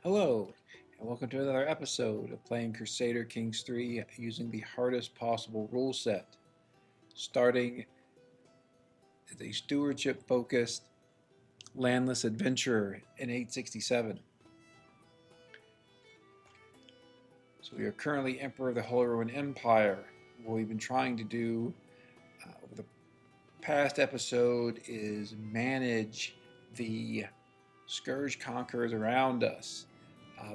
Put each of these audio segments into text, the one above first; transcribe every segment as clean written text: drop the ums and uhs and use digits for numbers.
Hello, and welcome to another episode of playing Crusader Kings 3 using the hardest possible rule set, starting as a stewardship-focused landless adventurer in 867. So we are currently Emperor of the Holy Roman Empire. What we've been trying to do over the past episode is manage the scourge conquerors around us.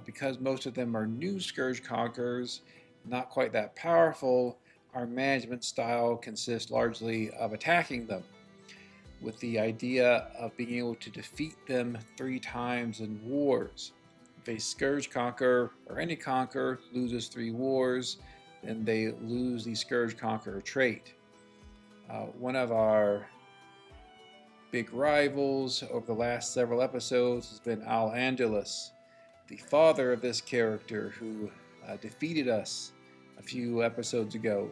Because most of them are new scourge conquerors, not quite that powerful, our management style consists largely of attacking them, with the idea of being able to defeat them 3 times in wars. If a scourge conqueror, or any conqueror, loses 3 wars, then they lose the scourge conqueror trait. One of our big rivals over the last several episodes has been Al-Andalus, the father of this character who defeated us a few episodes ago.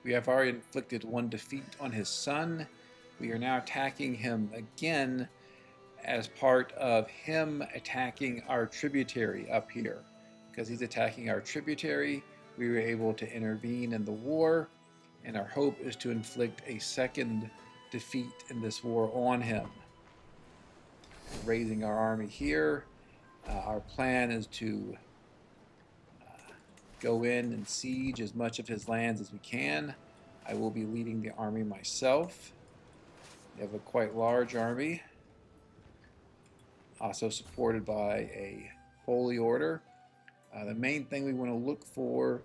We have already inflicted 1 defeat on his son. We are now attacking him again as part of him attacking our tributary up here. Because he's attacking our tributary, we were able to intervene in the war, and our hope is to inflict a second defeat in this war on him. Raising our army here. Our plan is to go in and siege as much of his lands as we can. I will be leading the army myself. We have a quite large army, also supported by a holy order. The main thing we want to look for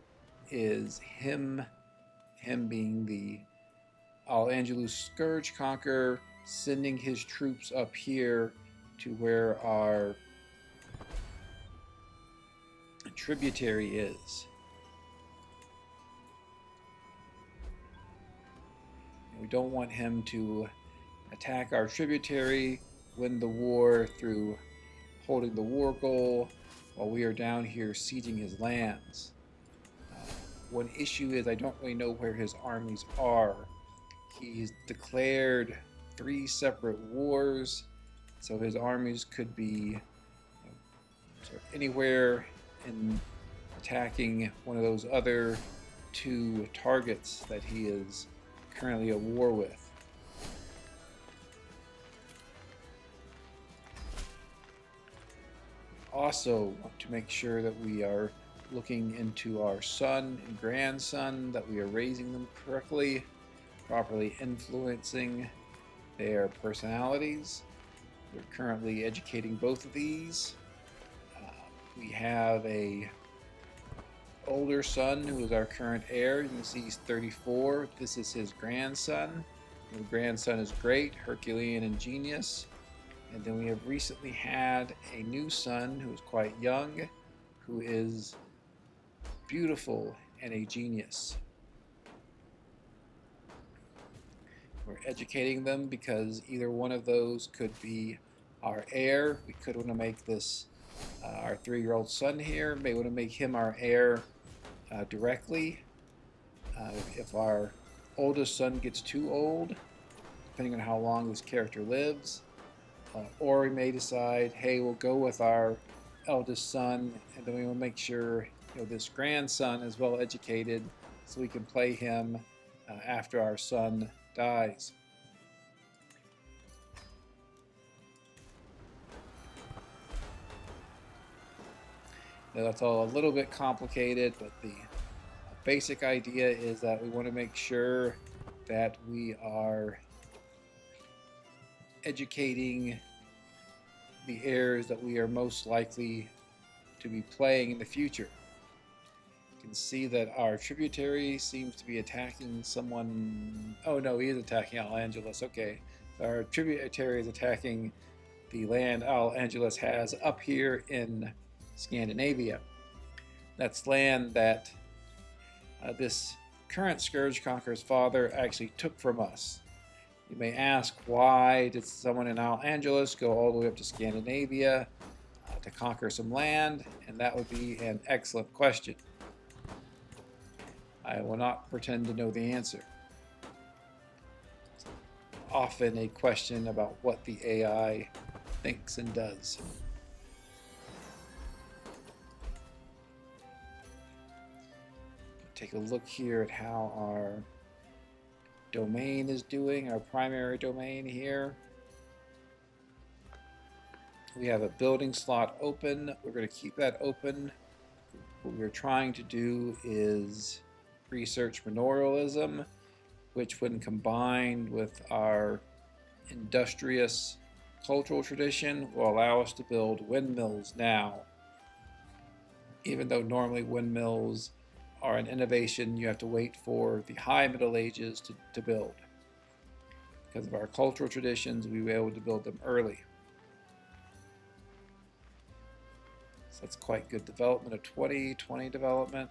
is him being the Al-Andalus Scourge Conqueror, sending his troops up here to where our tributary is. We don't want him to attack our tributary, win the war through holding the war goal, while we are down here sieging his lands. One issue is I don't really know where his armies are. He's declared 3 separate wars, so his armies could be sort of anywhere in attacking one of those other 2 targets that he is currently at war with. Also want to make sure that we are looking into our son and grandson, that we are raising them correctly, properly influencing their personalities. We're currently educating both of these. We have a older son who is our current heir. You can see he's 34. This is his grandson. The grandson is great, Herculean and genius. And then we have recently had a new son who is quite young, who is beautiful and a genius. We're educating them because either one of those could be our heir. We could want to make this our 3-year-old son here, may want to make him our heir directly. If our oldest son gets too old, depending on how long this character lives, or we may decide, hey, we'll go with our eldest son, and then we will make sure this grandson is well educated so we can play him after our son dies. Now, that's all a little bit complicated, but the basic idea is that we want to make sure that we are educating the heirs that we are most likely to be playing in the future. You can see that our tributary seems to be attacking someone. Oh no, he is attacking Al-Andalus. Okay, so our tributary is attacking the land Al-Andalus has up here in Scandinavia. That's land that this current Scourge Conqueror's father actually took from us. You may ask, why did someone in Al-Andalus go all the way up to Scandinavia to conquer some land? And that would be an excellent question. I will not pretend to know the answer. It's often a question about what the AI thinks and does. Take a look here at how our domain is doing, our primary domain here. We have a building slot open. We're going to keep that open. What we're trying to do is research manorialism, which when combined with our industrious cultural tradition will allow us to build windmills now. Even though normally windmills are an innovation you have to wait for the high Middle Ages to build. Because of our cultural traditions, we were able to build them early. So that's quite good development of 20 development.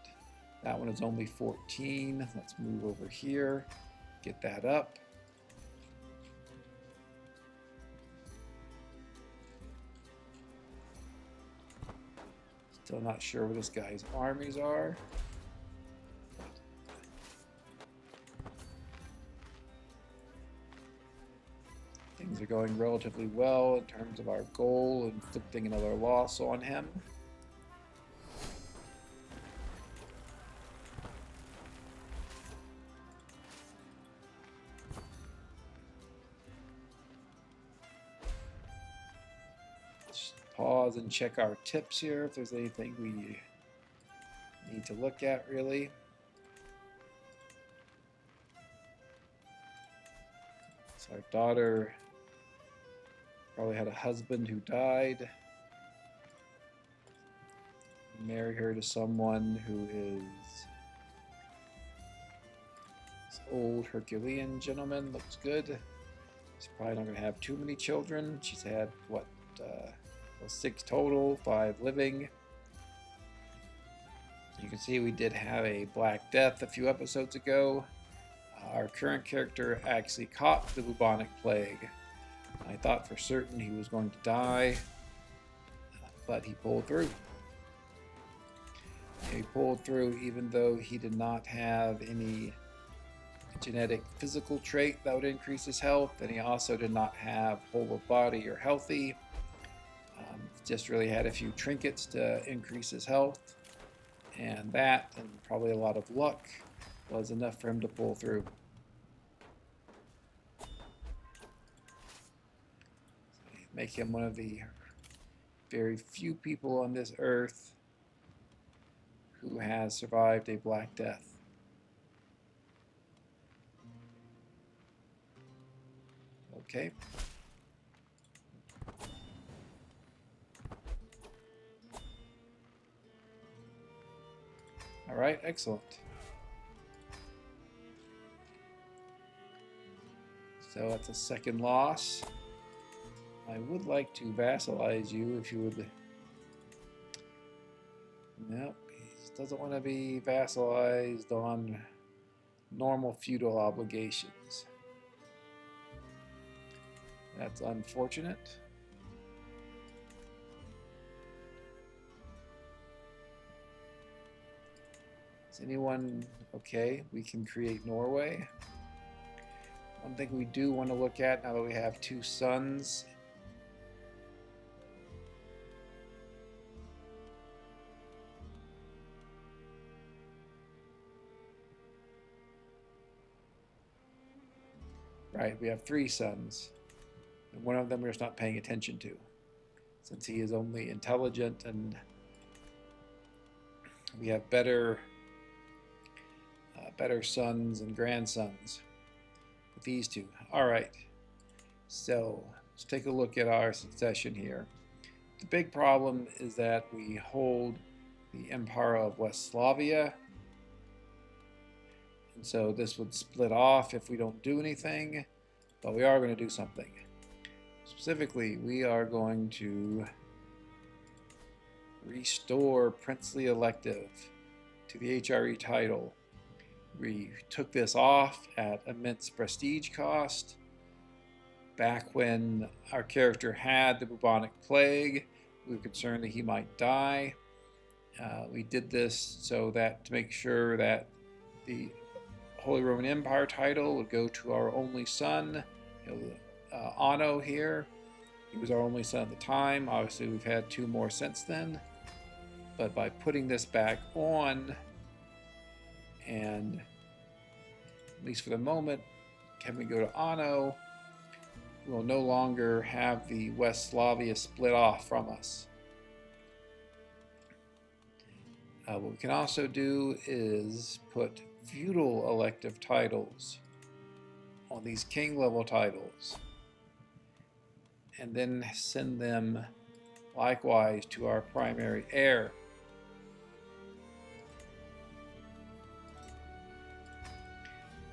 That one is only 14. Let's move over here, get that up. Still not sure where this guy's armies are. Things are going relatively well in terms of our goal, inflicting another loss on him. Just pause and check our tips here if there's anything we need to look at really. So our daughter probably had a husband who died. Marry her to someone who is this old Herculean gentleman. Looks good. She's probably not going to have too many children. She's had, what, 6 total, 5 living. You can see we did have a Black Death a few episodes ago. Our current character actually caught the bubonic plague. I thought for certain he was going to die, but he pulled through. He pulled through even though he did not have any genetic physical trait that would increase his health, and he also did not have whole of body or healthy. Just really had a few trinkets to increase his health, and that, and probably a lot of luck, was enough for him to pull through. Make him one of the very few people on this earth who has survived a Black Death. Okay. All right, excellent. So that's a second loss. I would like to vassalize you if you would. Nope, he doesn't want to be vassalized on normal feudal obligations. That's unfortunate. Is anyone okay? We can create Norway. One thing we do want to look at now that we have 2 sons. Right, we have 3 sons. And one of them we're just not paying attention to, since he is only intelligent, and we have better sons and grandsons with these 2. All right, so let's take a look at our succession here. The big problem is that we hold the Empire of Westphalia. And so this would split off if we don't do anything, but we are going to do something. Specifically, we are going to restore princely elective to the HRE title. We took this off at immense prestige cost back when our character had the bubonic plague. We were concerned that he might die. We did this so that to make sure that the Holy Roman Empire title would go to our only son, Anno here, He was our only son at the time. Obviously, we've had 2 more since then. But by putting this back on, and at least for the moment, having to go to Anno, we'll no longer have the West Slavia split off from us. What we can also do is put feudal elective titles on these king level titles, and then send them likewise to our primary heir.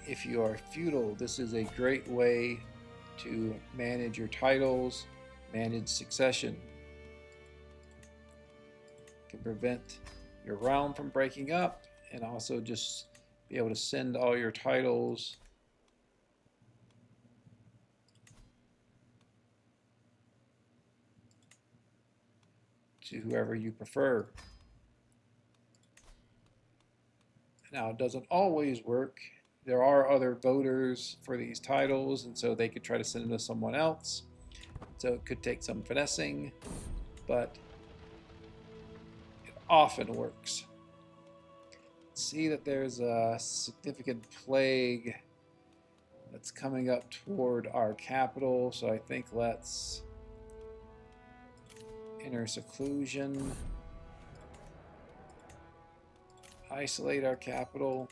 If you are feudal, this is a great way to manage your titles, manage succession. It can prevent your realm from breaking up, and also just be able to send all your titles to whoever you prefer. Now, it doesn't always work. There are other voters for these titles, and so they could try to send them to someone else. So it could take some finessing, but it often works. See that there's a significant plague that's coming up toward our capital, so I think let's enter seclusion, isolate our capital,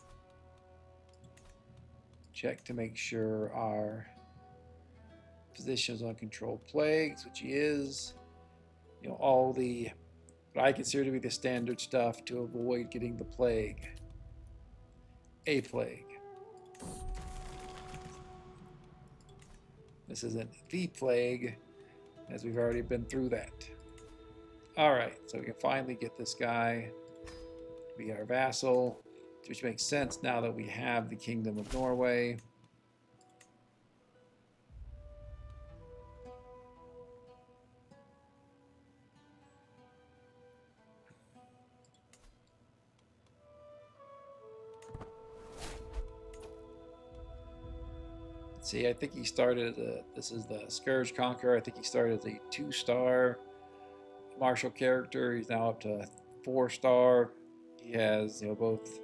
check to make sure our position is on controlled plagues, which he is. You know, all the what I consider to be the standard stuff to avoid getting the plague. A plague. This isn't the plague, as we've already been through that. Alright, so we can finally get this guy to be our vassal, which makes sense now that we have the Kingdom of Norway. See, I think he started as this is the Scourge Conqueror. I think he started as a 2-star martial character. He's now up to 4-star. He has, you know, both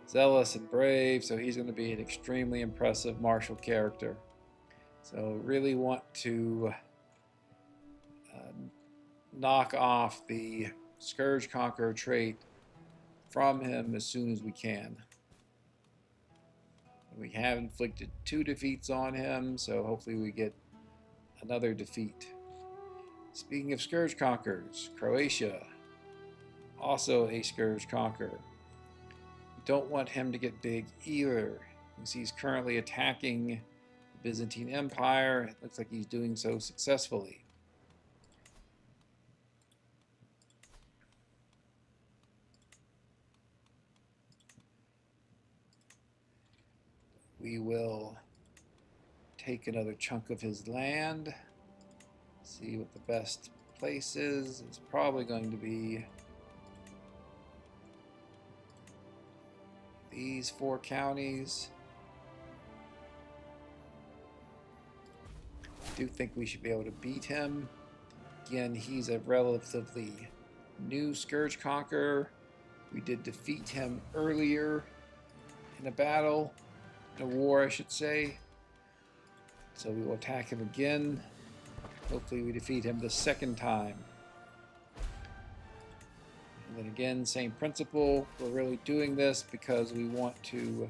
zealous and brave, so he's going to be an extremely impressive martial character. So really want to knock off the Scourge Conqueror trait from him as soon as we can. We have inflicted 2 defeats on him, so hopefully we get another defeat. Speaking of Scourge Conquerors, Croatia, also a Scourge Conqueror. We don't want him to get big either, because he's currently attacking the Byzantine Empire. It looks like he's doing so successfully. We will take another chunk of his land, see what the best place is. It's probably going to be these 4 counties. I do think we should be able to beat him. Again, he's a relatively new Scourge Conqueror. We did defeat him earlier in a battle. In a war, I should say. So we will attack him again. Hopefully we defeat him the 2nd time. And then again, same principle. We're really doing this because we want to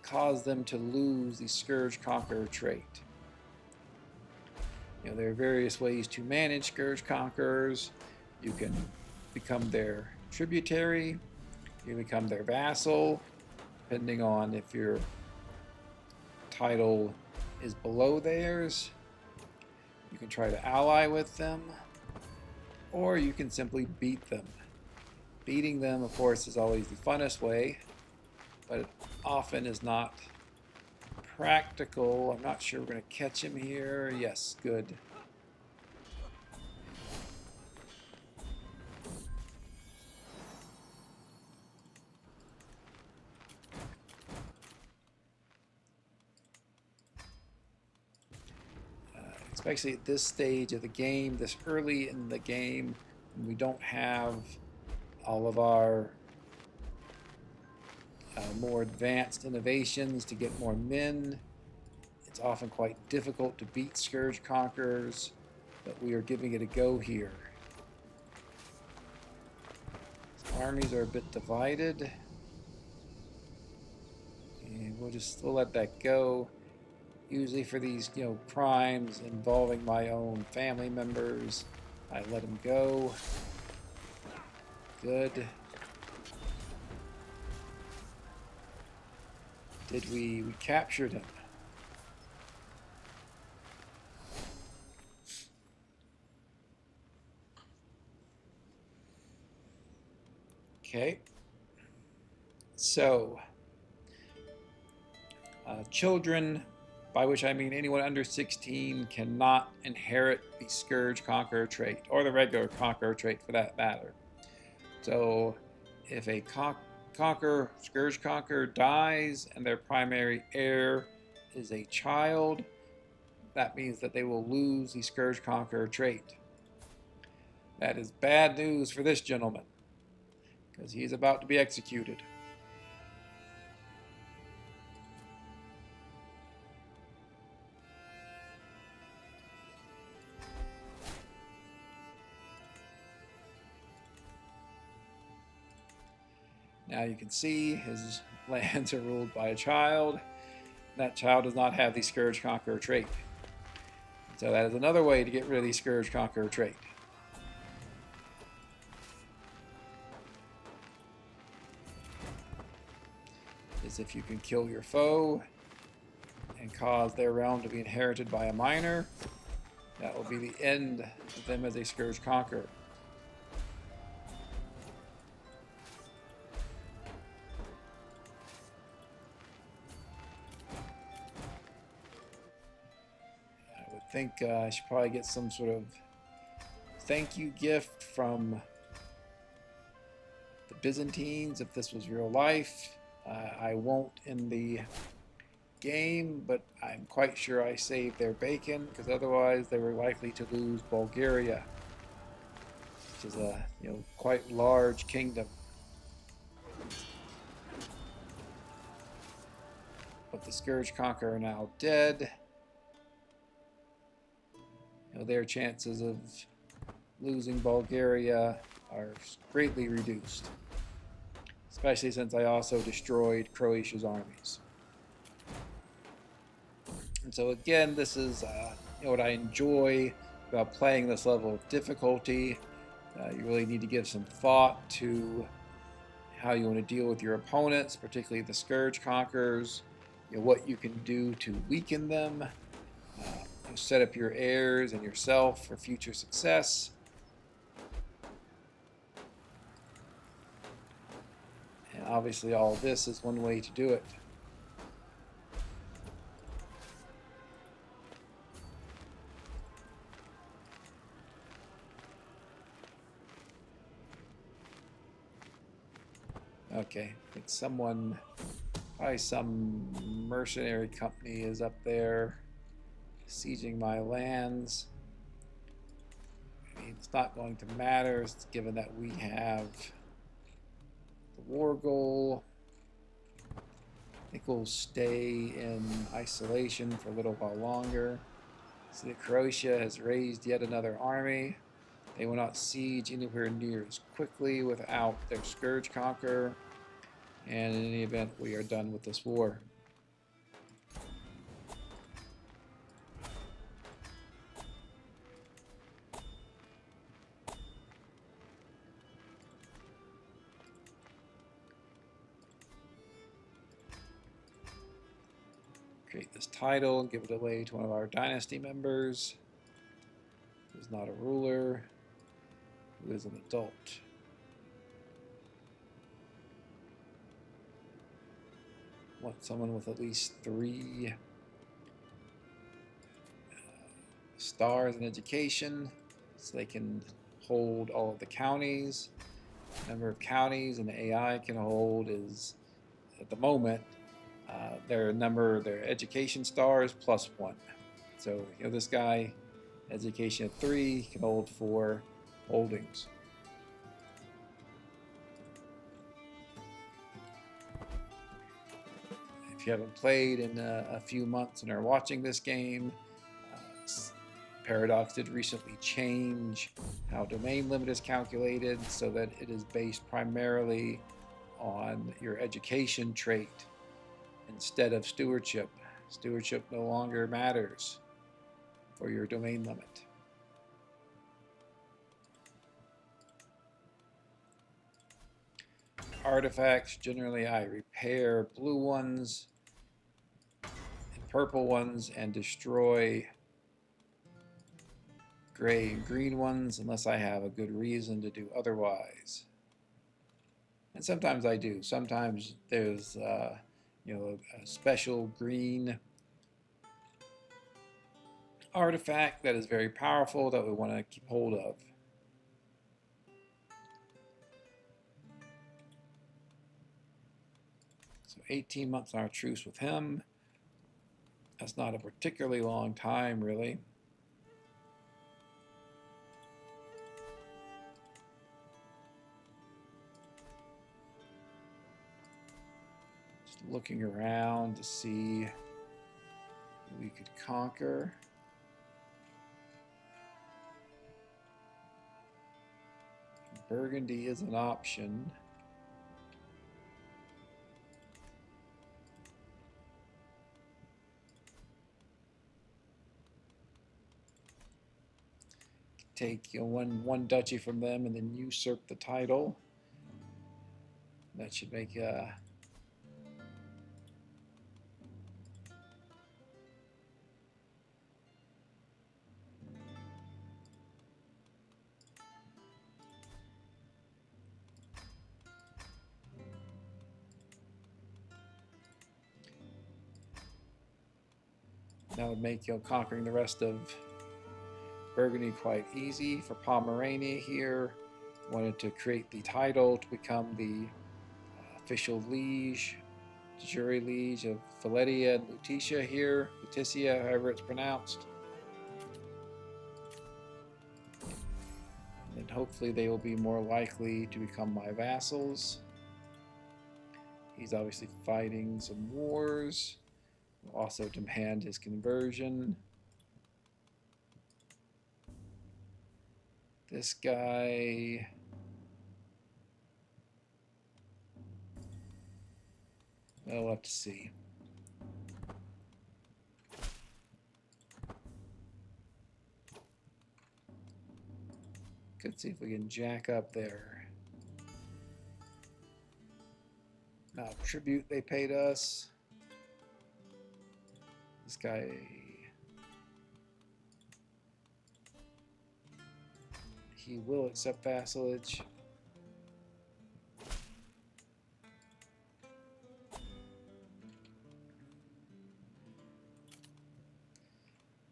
cause them to lose the Scourge Conqueror trait. You know, there are various ways to manage Scourge Conquerors. You can become their tributary. You become their vassal, depending on if your title is below theirs. You can try to ally with them, or you can simply beat them. Beating them, of course, is always the funnest way, but it often is not practical. I'm not sure we're going to catch him here. Yes, good. especially at this stage of the game, this early in the game, when we don't have all of our more advanced innovations to get more men. It's often quite difficult to beat Scourge Conquerors, but we are giving it a go here. His armies are a bit divided, and we'll let that go. Usually for these, crimes involving my own family members, I let them go. Good. We captured him. Okay. So, children, by which I mean anyone under 16, cannot inherit the Scourge Conqueror trait, or the regular Conqueror trait for that matter. So, if a Scourge Conqueror dies and their primary heir is a child, that means that they will lose the Scourge Conqueror trait. That is bad news for this gentleman, because he is about to be executed. Now you can see his lands are ruled by a child. That child does not have the Scourge Conqueror trait. So that is another way to get rid of the Scourge Conqueror trait. Is if you can kill your foe and cause their realm to be inherited by a minor, that will be the end of them as a Scourge Conqueror. I think I should probably get some sort of thank you gift from the Byzantines if this was real life. I won't in the game, but I'm quite sure I saved their bacon, because otherwise they were likely to lose Bulgaria, which is a quite large kingdom. But the Scourge Conqueror are now dead. Their chances of losing Bulgaria are greatly reduced, especially since I also destroyed Croatia's armies. And so again, this is what I enjoy about playing this level of difficulty. You really need to give some thought to how you want to deal with your opponents, particularly the Scourge Conquerors, what you can do to weaken them, set up your heirs and yourself for future success. And obviously all of this is one way to do it. Okay, I think probably some mercenary company is up there sieging my lands. I mean, it's not going to matter, given that we have the war goal. I think we'll stay in isolation for a little while longer. See that Croatia has raised yet another army. They will not siege anywhere near as quickly without their Scourge Conqueror. And in any event, we are done with this war. Create this title and give it away to one of our dynasty members who's not a ruler, who is an adult. Want someone with at least 3 stars in education so they can hold all of the counties. The number of counties an AI can hold is, at the moment, their education stars +1. So this guy Education of 3 can hold 4 holdings. If you haven't played in a few months and are watching this game, Paradox did recently change how domain limit is calculated so that it is based primarily on your education trait instead of stewardship. Stewardship no longer matters for your domain limit. Artifacts, generally I repair blue ones and purple ones and destroy gray and green ones unless I have a good reason to do otherwise. And sometimes I do. Sometimes there's a special green artifact that is very powerful that we want to keep hold of. So 18 months on our truce with him. That's not a particularly long time, really. Just looking around to see who we could conquer. Burgundy is an option. Take one duchy from them and then usurp the title. That should make that would make conquering the rest of Burgundy quite easy. For Pomerania here, wanted to create the title to become the official liege, de jure liege of Valetia and Lutetia here, Lutetia, however it's pronounced. And hopefully they will be more likely to become my vassals. He's obviously fighting some wars. Will also demand his conversion. This guy, well, we'll have to see. Could see if we can jack up their tribute they paid us. This guy, he will accept vassalage.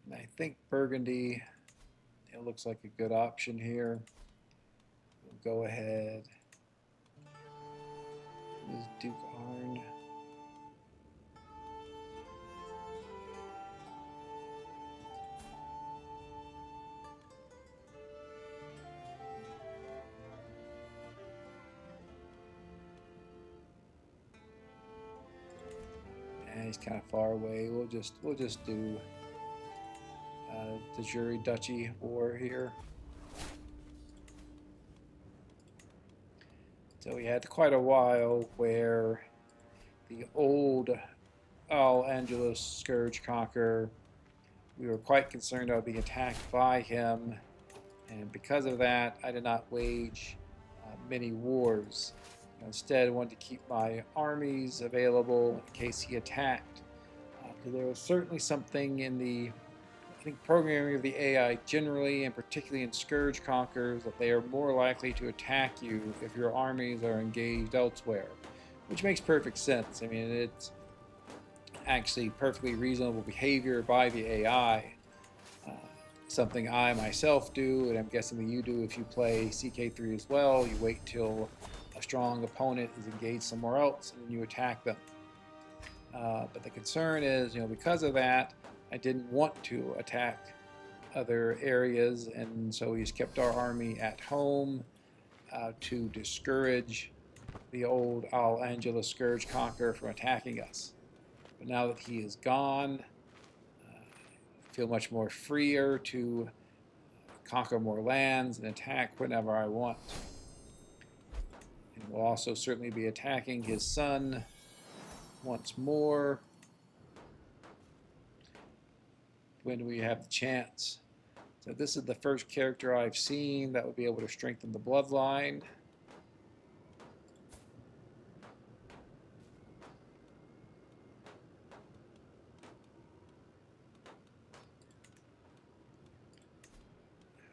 And I think Burgundy, it looks like a good option here. We'll go ahead. This is Duke Arn. He's kind of far away. We'll just do the Jury Duchy War here. So we had quite a while where the old Al-Andalus Scourge Conqueror, we were quite concerned I would be attacked by him, and because of that I did not wage many wars. Instead, I wanted to keep my armies available in case he attacked. Because there was certainly something in the, I think, programming of the AI generally, and particularly in Scourge Conquerors, that they are more likely to attack you if your armies are engaged elsewhere. Which makes perfect sense. I mean, it's actually perfectly reasonable behavior by the AI. Something I myself do, and I'm guessing that you do if you play CK3 as well. You wait till a strong opponent is engaged somewhere else, and then you attack them. But the concern is, because of that, I didn't want to attack other areas, and so he's kept our army at home to discourage the old Al-Andalus Scourge Conqueror from attacking us. But now that he is gone, I feel much more freer to conquer more lands and attack whenever I want. And we'll also certainly be attacking his son once more when we have the chance. So this is the first character I've seen that would be able to strengthen the bloodline.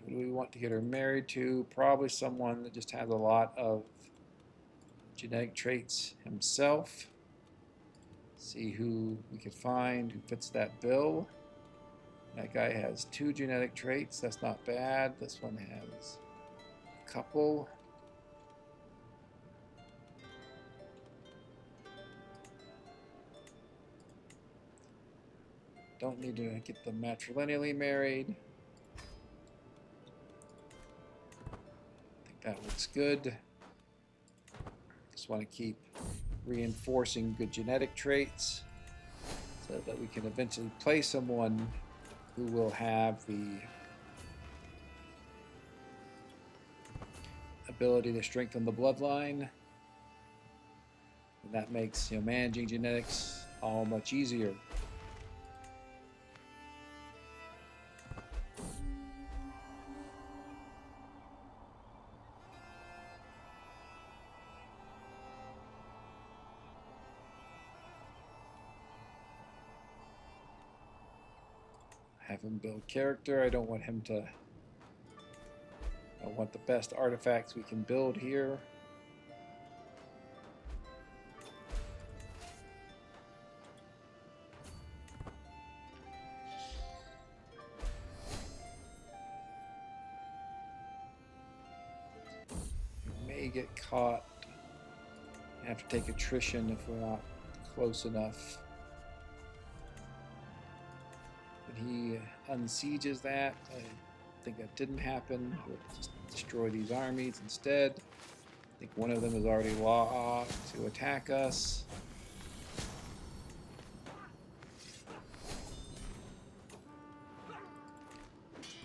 Who do we want to get her married to? Probably someone that just has a lot of genetic traits himself. See who we can find who fits that bill. That guy has 2 genetic traits. That's not bad. This one has a couple. Don't need to get them matrilineally married. I think that looks good. Just want to keep reinforcing good genetic traits so that we can eventually play someone who will have the ability to strengthen the bloodline. And that makes managing genetics all much easier. Have him build character. I don't want him to. I want the best artifacts we can build here. We may get caught. Have to take attrition if we're not close enough. He unsieges that. I think that didn't happen. We'll just destroy these armies instead. I think one of them is already locked to attack us.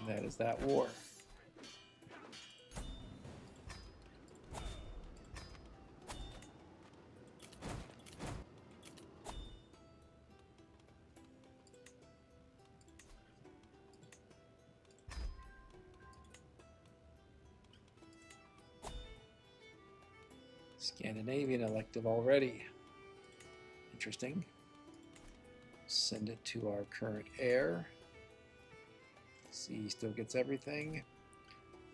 And that is that war. Scandinavian elective already. Interesting. Send it to our current heir. See, he still gets everything.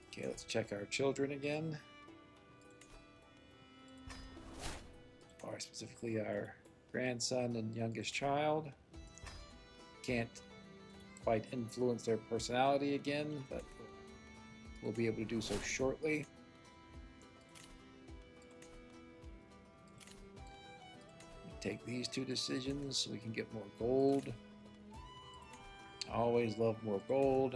Okay, let's check our children again. Or specifically our grandson and youngest child. Can't quite influence their personality again, but we'll be able to do so shortly. Take these 2 decisions so we can get more gold. Always love more gold.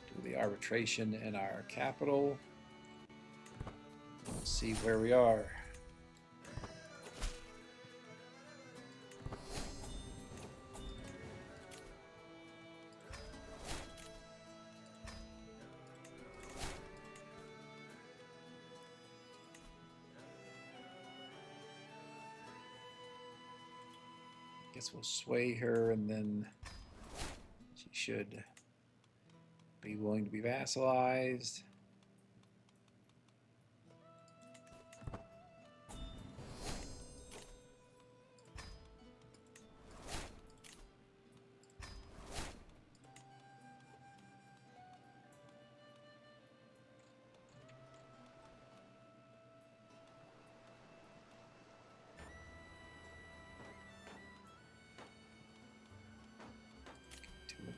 Do the arbitration in our capital. Let's see where we are. Guess we'll sway her, and then she should be willing to be vassalized.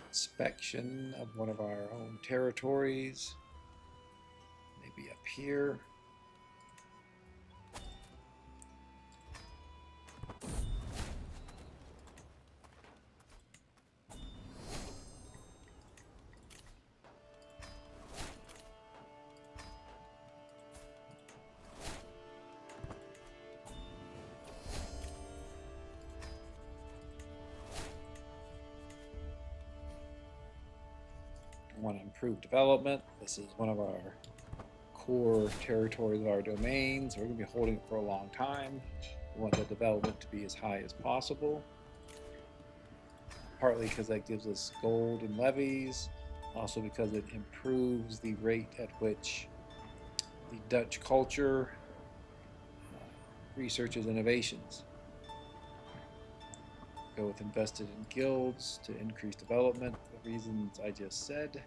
Inspection of one of our own territories, maybe up here. want to improve development. This is one of our core territories of our domains. We're going to be holding it for a long time. We want the development to be as high as possible. Partly because that gives us gold and levies, also because it improves the rate at which the Dutch culture researches innovations. Go with invested in guilds to increase development for the reasons I just said.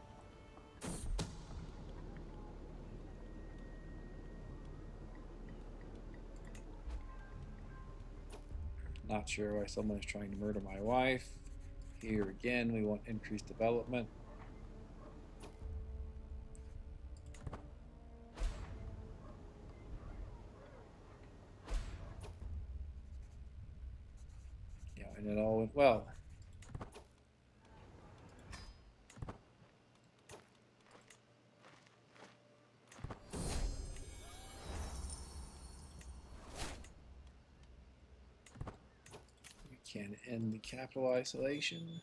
Not sure why someone is trying to murder my wife. Here again, we want increased development. Yeah, and it all went well. We can end the capital isolation.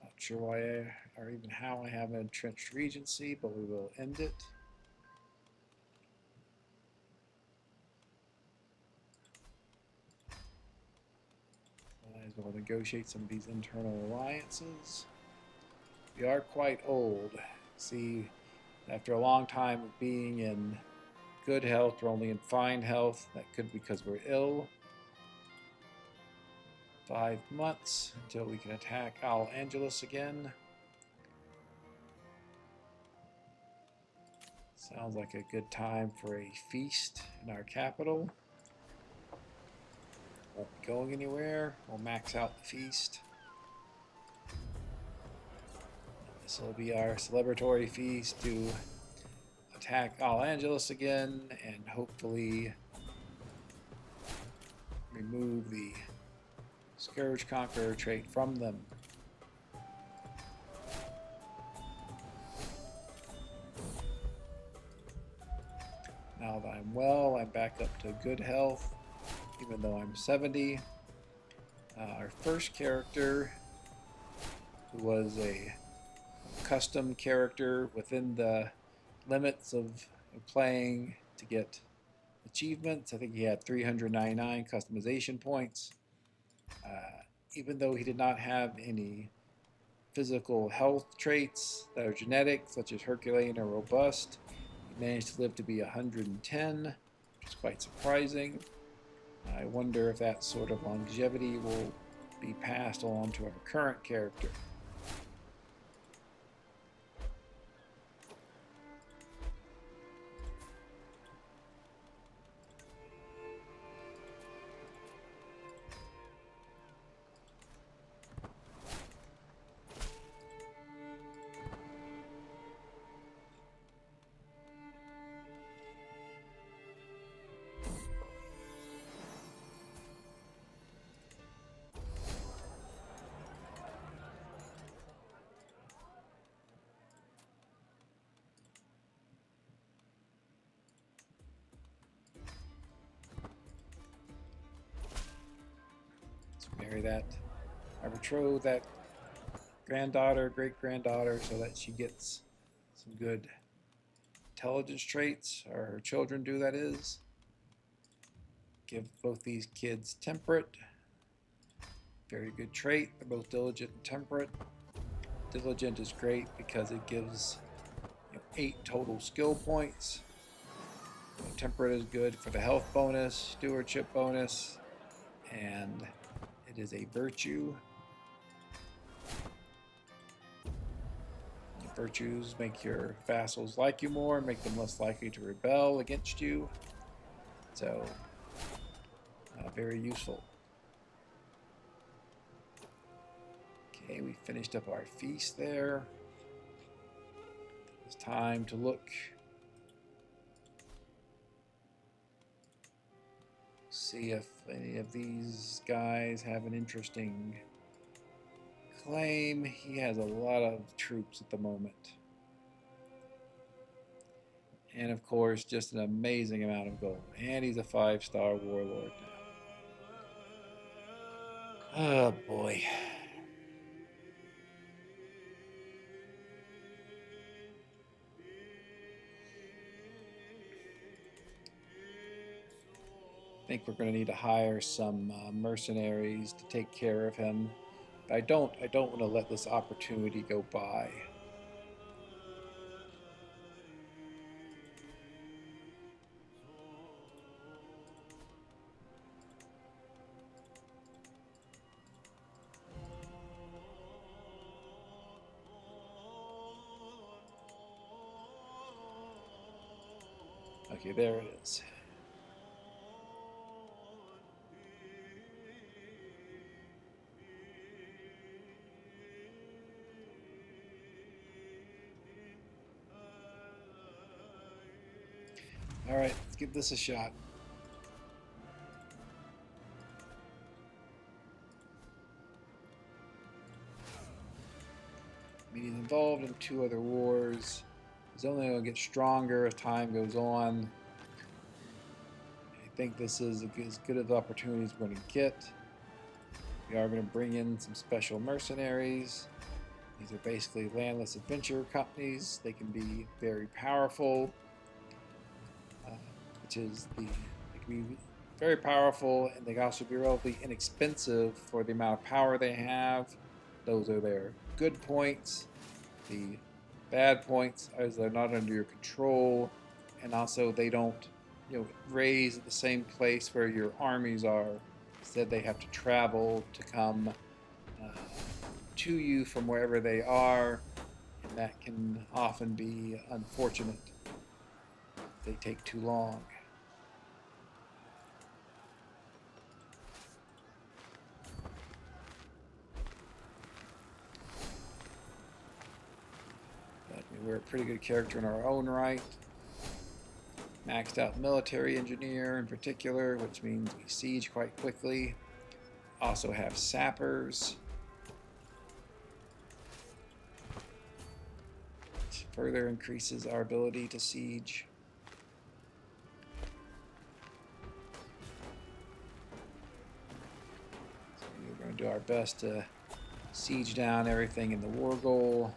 Not sure why or even how I have an entrenched regency, but we will end it. We'll negotiate some of these internal alliances. We are quite old. See, after a long time of being in good health, we're only in fine health. That could be because we're ill. 5 months until we can attack Al-Andalus again. Sounds like a good time for a feast in our capital. Won't be going anywhere. We'll max out the feast. This will be our celebratory feast to attack Al-Andalus again and hopefully remove the Scourge-Conqueror trait from them. Now that I'm well, I'm back up to good health, even though I'm 70. Our first character, who was a custom character within the limits of playing to get achievements. I think he had 399 customization points. Even though he did not have any physical health traits that are genetic, such as Herculean or robust, he managed to live to be 110, which is quite surprising. I wonder if that sort of longevity will be passed on to our current character. Marry that, I betroth that granddaughter, great-granddaughter, so that she gets some good intelligence traits, or her children do, that is. Give both these kids temperate. Very good trait. They're both diligent and temperate. Diligent is great because it gives 8 total skill points. Temperate is good for the health bonus, stewardship bonus, and it is a virtue. Virtues make your vassals like you more, make them less likely to rebel against you. So, very useful. Okay, we finished up our feast there. It's time to look. See if any of these guys have an interesting claim. He has a lot of troops at the moment. And of course, just an amazing amount of gold. And he's a 5-star warlord now. Oh boy. I think we're going to need to hire some mercenaries to take care of him. But I don't want to let this opportunity go by. Okay, there it is. All right, let's give this a shot. I mean, he's involved in 2 other wars. He's only going to get stronger as time goes on. I think this is as good of opportunity as we're going to get. We are going to bring in some special mercenaries. These are basically landless adventure companies. They can be very powerful. They can be very powerful, and they can also be relatively inexpensive for the amount of power they have. Those are their good points. The bad points is they're not under your control, and also they don't, raise at the same place where your armies are. Instead, they have to travel to come to you from wherever they are, and that can often be unfortunate if they take too long. We're a pretty good character in our own right. Maxed out military engineer in particular, which means we siege quite quickly. Also have sappers, which further increases our ability to siege. So we're going to do our best to siege down everything in the war goal.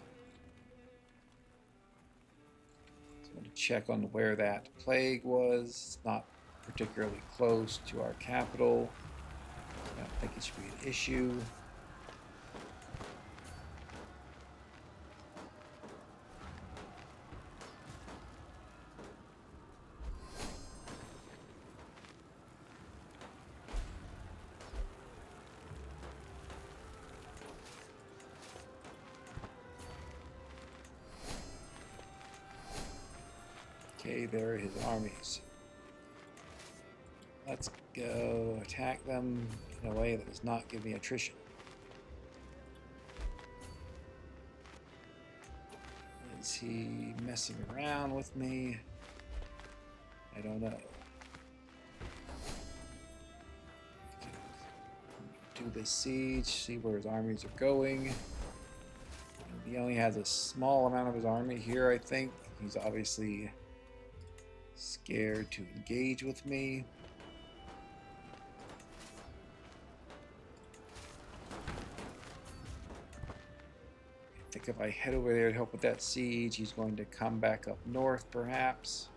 Check on where that plague was. It's not particularly close to our capital. I don't think it should be an issue. Okay, there are his armies. Let's go attack them in a way that does not give me attrition. Is he messing around with me? I don't know. Do this siege, see where his armies are going. He only has a small amount of his army here, I think. He's obviously scared to engage with me. I think if I head over there to help with that siege, he's going to come back up north, perhaps.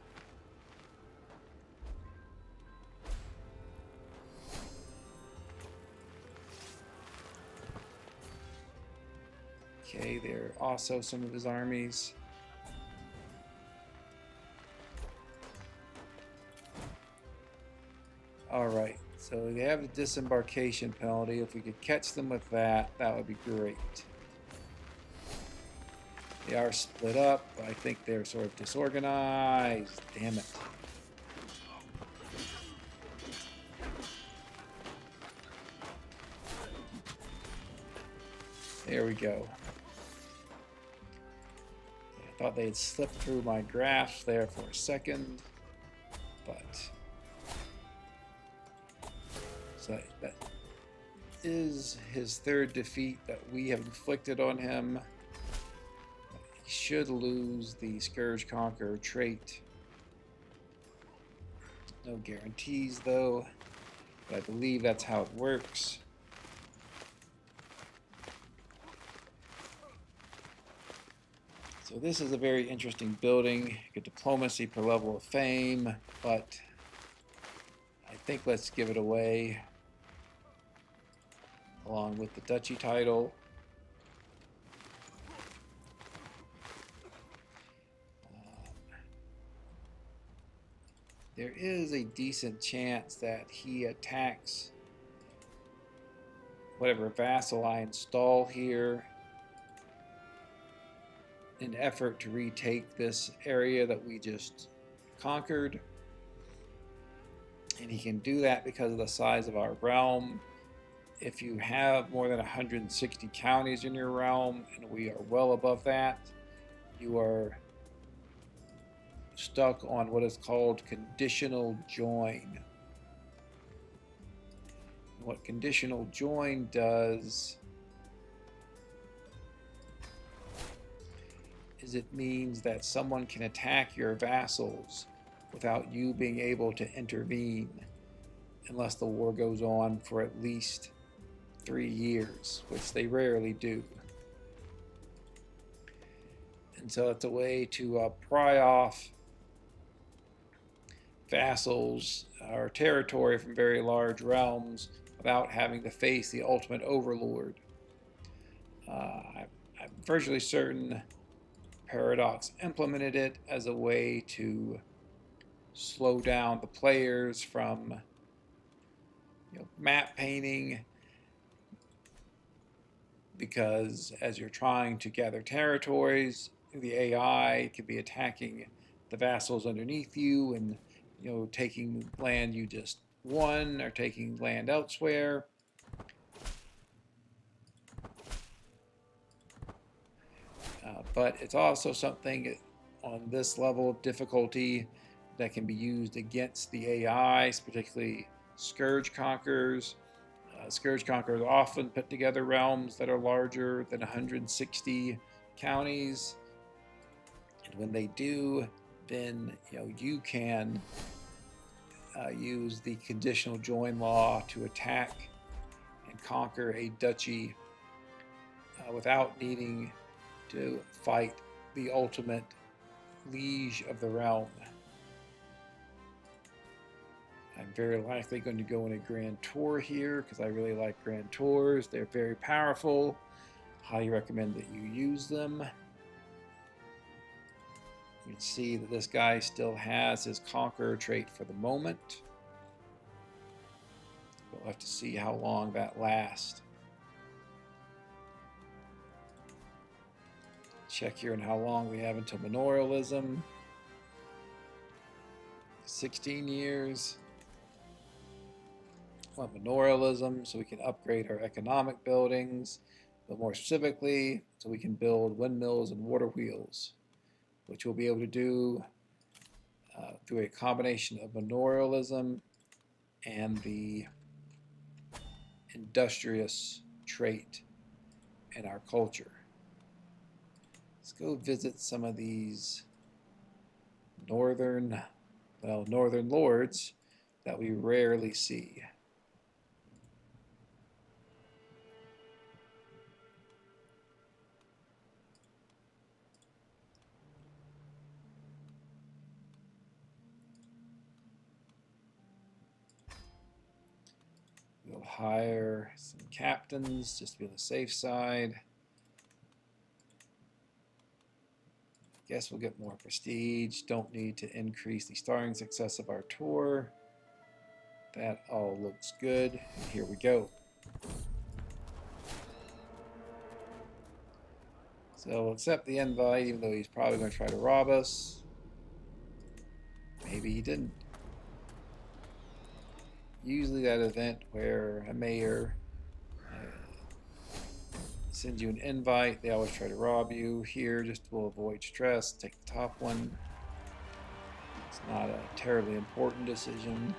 Okay, there are also some of his armies. Alright, so they have a disembarkation penalty. If we could catch them with that, that would be great. They are split up. I think they're sort of disorganized. Damn it. There we go. I thought they had slipped through my grasp there for a second, but so that is his 3rd defeat that we have inflicted on him. He should lose the Scourge Conqueror trait No guarantees though, but I believe that's how it works. So this is a very interesting building. Good diplomacy per level of fame, but I think let's give it away along with the duchy title. There is a decent chance that he attacks whatever vassal I install here in effort to retake this area that we just conquered. And he can do that because of the size of our realm. If you have more than 160 counties in your realm, and we are well above that, you are stuck on what is called conditional join. What conditional join does is it means that someone can attack your vassals without you being able to intervene unless the war goes on for at least 3 years, which they rarely do. And so it's a way to pry off vassals or territory from very large realms without having to face the ultimate overlord. I'm virtually certain Paradox implemented it as a way to slow down the players from map painting, because as you're trying to gather territories, the AI could be attacking the vassals underneath you and taking land you just won or taking land elsewhere. But it's also something on this level of difficulty that can be used against the AIs, particularly scourge conquerors. Scourge conquerors often put together realms that are larger than 160 counties, and when they do, then you can use the conditional join law to attack and conquer a duchy without needing to fight the ultimate liege of the realm. I'm very likely going to go in a grand tour here because I really like grand tours. They're very powerful. Highly recommend that you use them. You can see that this guy still has his Conqueror trait for the moment. We'll have to see how long that lasts. Check here on how long we have until manorialism. 16 years. We want manorialism so we can upgrade our economic buildings, but more specifically so we can build windmills and water wheels, which we'll be able to do through a combination of manorialism and the industrious trait in our culture. Let's go visit some of these northern lords that we rarely see. We'll hire some captains just to be on the safe side. Guess we'll get more prestige. Don't need to increase the starring success of our tour. That all looks good. And here we go. So we'll accept the invite, even though he's probably going to try to rob us. Maybe he didn't. Usually that event where a mayor sends you an invite, they always try to rob you. Here, just will avoid stress, take the top one. It's not a terribly important decision.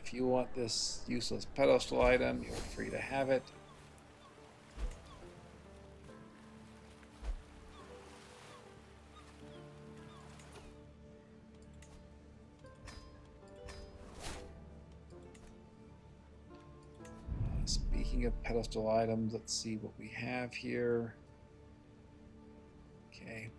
If you want this useless pedestal item, you're free to have it. Speaking of pedestal items, let's see what we have here. Okay.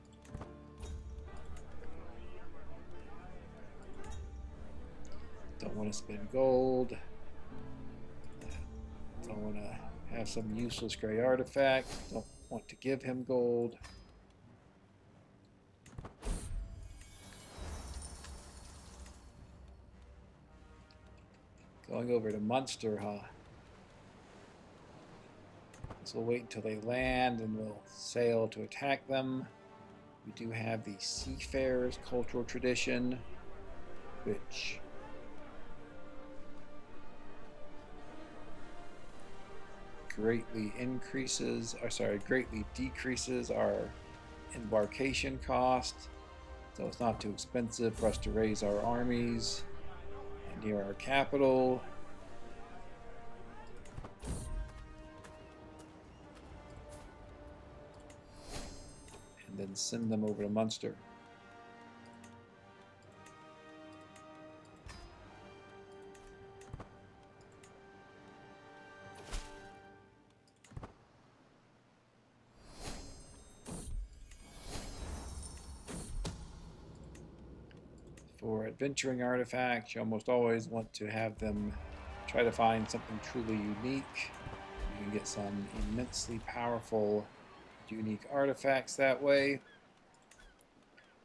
Don't want to spend gold. Don't want to have some useless gray artifact. Don't want to give him gold. Going over to Munster, huh? So we'll wait until they land and we'll sail to attack them. We do have the Seafarers cultural tradition, which greatly decreases our embarkation cost. So it's not too expensive for us to raise our armies near our capital. And then send them over to Munster. For adventuring artifacts, you almost always want to have them try to find something truly unique. You can get some immensely powerful, unique artifacts that way.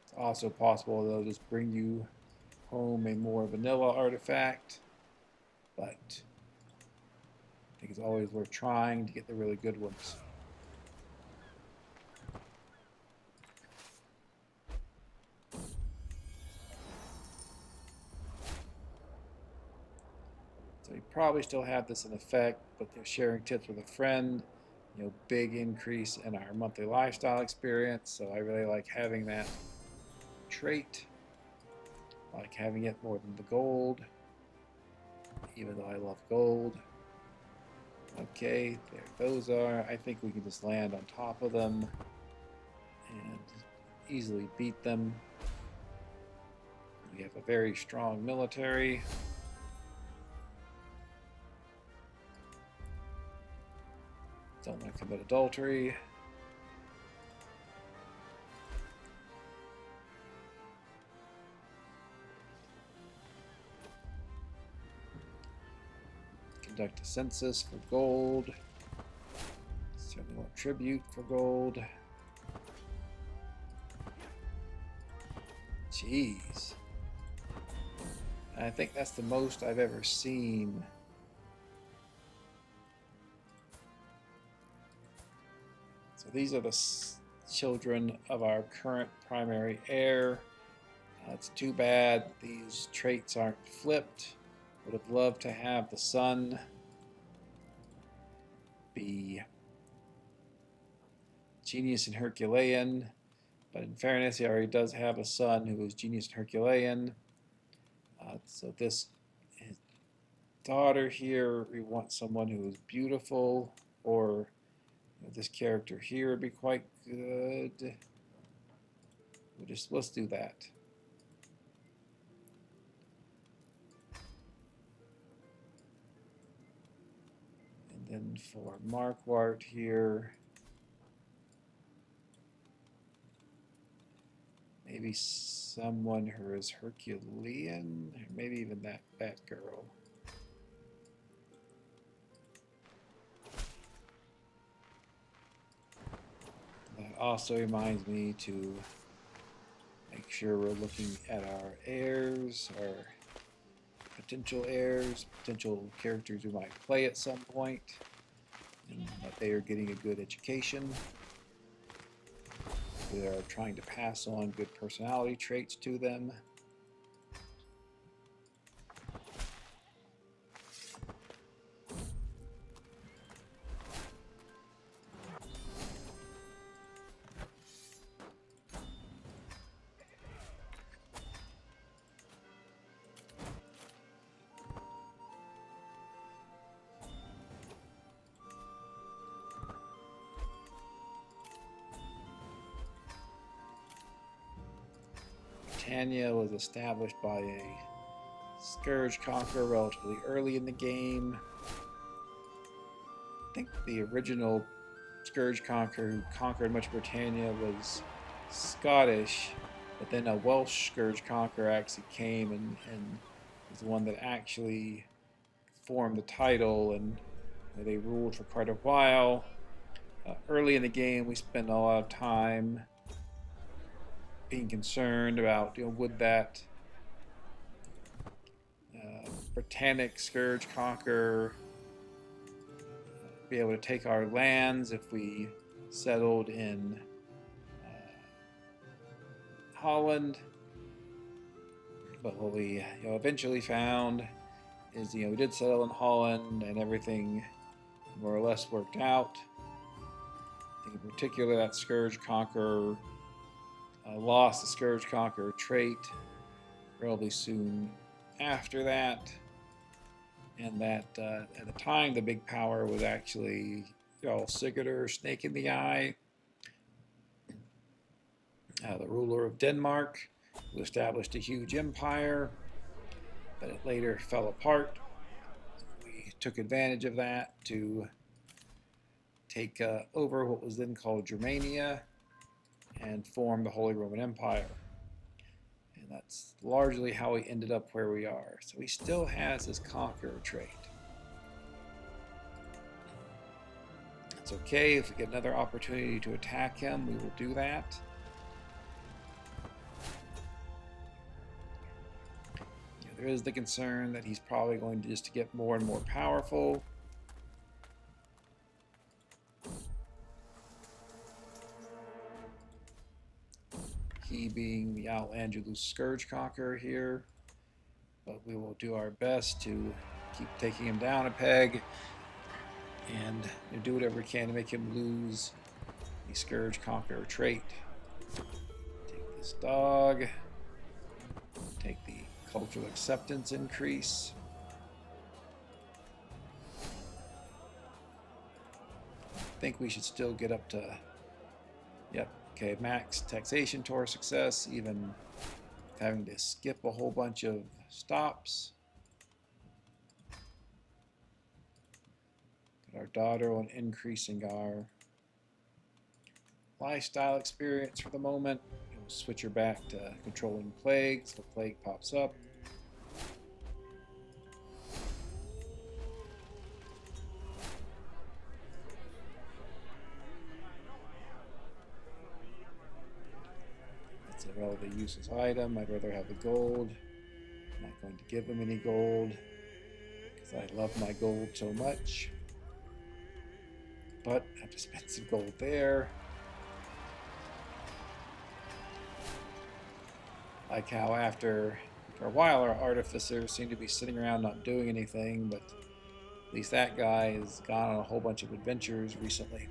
It's also possible they'll just bring you home a more vanilla artifact, but I think it's always worth trying to get the really good ones. So you probably still have this in effect, but they're sharing tips with a friend. You know, big increase in our monthly lifestyle experience. So I really like having that trait. I like having it more than the gold, even though I love gold. Okay, there those are. I think we can just land on top of them and easily beat them. We have a very strong military. Don't want to commit adultery. Conduct a census for gold. Certainly want tribute for gold. Jeez. I think that's the most I've ever seen. So these are the children of our current primary heir. It's too bad these traits aren't flipped. Would have loved to have the son be genius and Herculean, but in fairness, he already does have a son who is genius and Herculean. So this his daughter here, we want someone who is beautiful, or this character here would be quite good. Let's do that. And then for Marquardt here, maybe someone who is Herculean, or maybe even that girl. That also reminds me to make sure we're looking at our heirs, our potential heirs, potential characters who might play at some point, and that they are getting a good education. We are trying to pass on good personality traits to them. Britannia was established by a Scourge Conqueror relatively early in the game. think the original Scourge Conqueror who conquered much of Britannia was Scottish, but then a Welsh Scourge Conqueror actually came and was the one that actually formed the title, and they ruled for quite a while. Early in the game, we spent a lot of time being concerned about, would that Britannic Scourge Conqueror be able to take our lands if we settled in Holland. But what we eventually found is we did settle in Holland and everything more or less worked out. I think in particular that Scourge Conqueror lost the Scourge Conqueror trait relatively soon after that, and that at the time the big power was actually Sigurdur, Snake in the Eye, the ruler of Denmark, who established a huge empire, but it later fell apart. We took advantage of that to take over what was then called Germania and form the Holy Roman Empire. And that's largely how we ended up where we are. So he still has his conqueror trait. It's okay if we get another opportunity to attack him, we will do that. There is the concern that he's probably going to just get more and more powerful. He being the Al-Andalus Scourge Conqueror here. But we will do our best to keep taking him down a peg and do whatever we can to make him lose the Scourge Conqueror trait. Take this dog. Take the cultural acceptance increase. I think we should still get up to, okay, max taxation to our success, even having to skip a whole bunch of stops. Get our daughter on increasing our lifestyle experience for the moment. We'll switch her back to controlling plague, so the plague pops up. It's a relatively useless item. I'd rather have the gold. I'm not going to give him any gold because I love my gold so much. But I have to spend some gold there. Like how after for a while our artificers seem to be sitting around not doing anything, but at least that guy has gone on a whole bunch of adventures recently.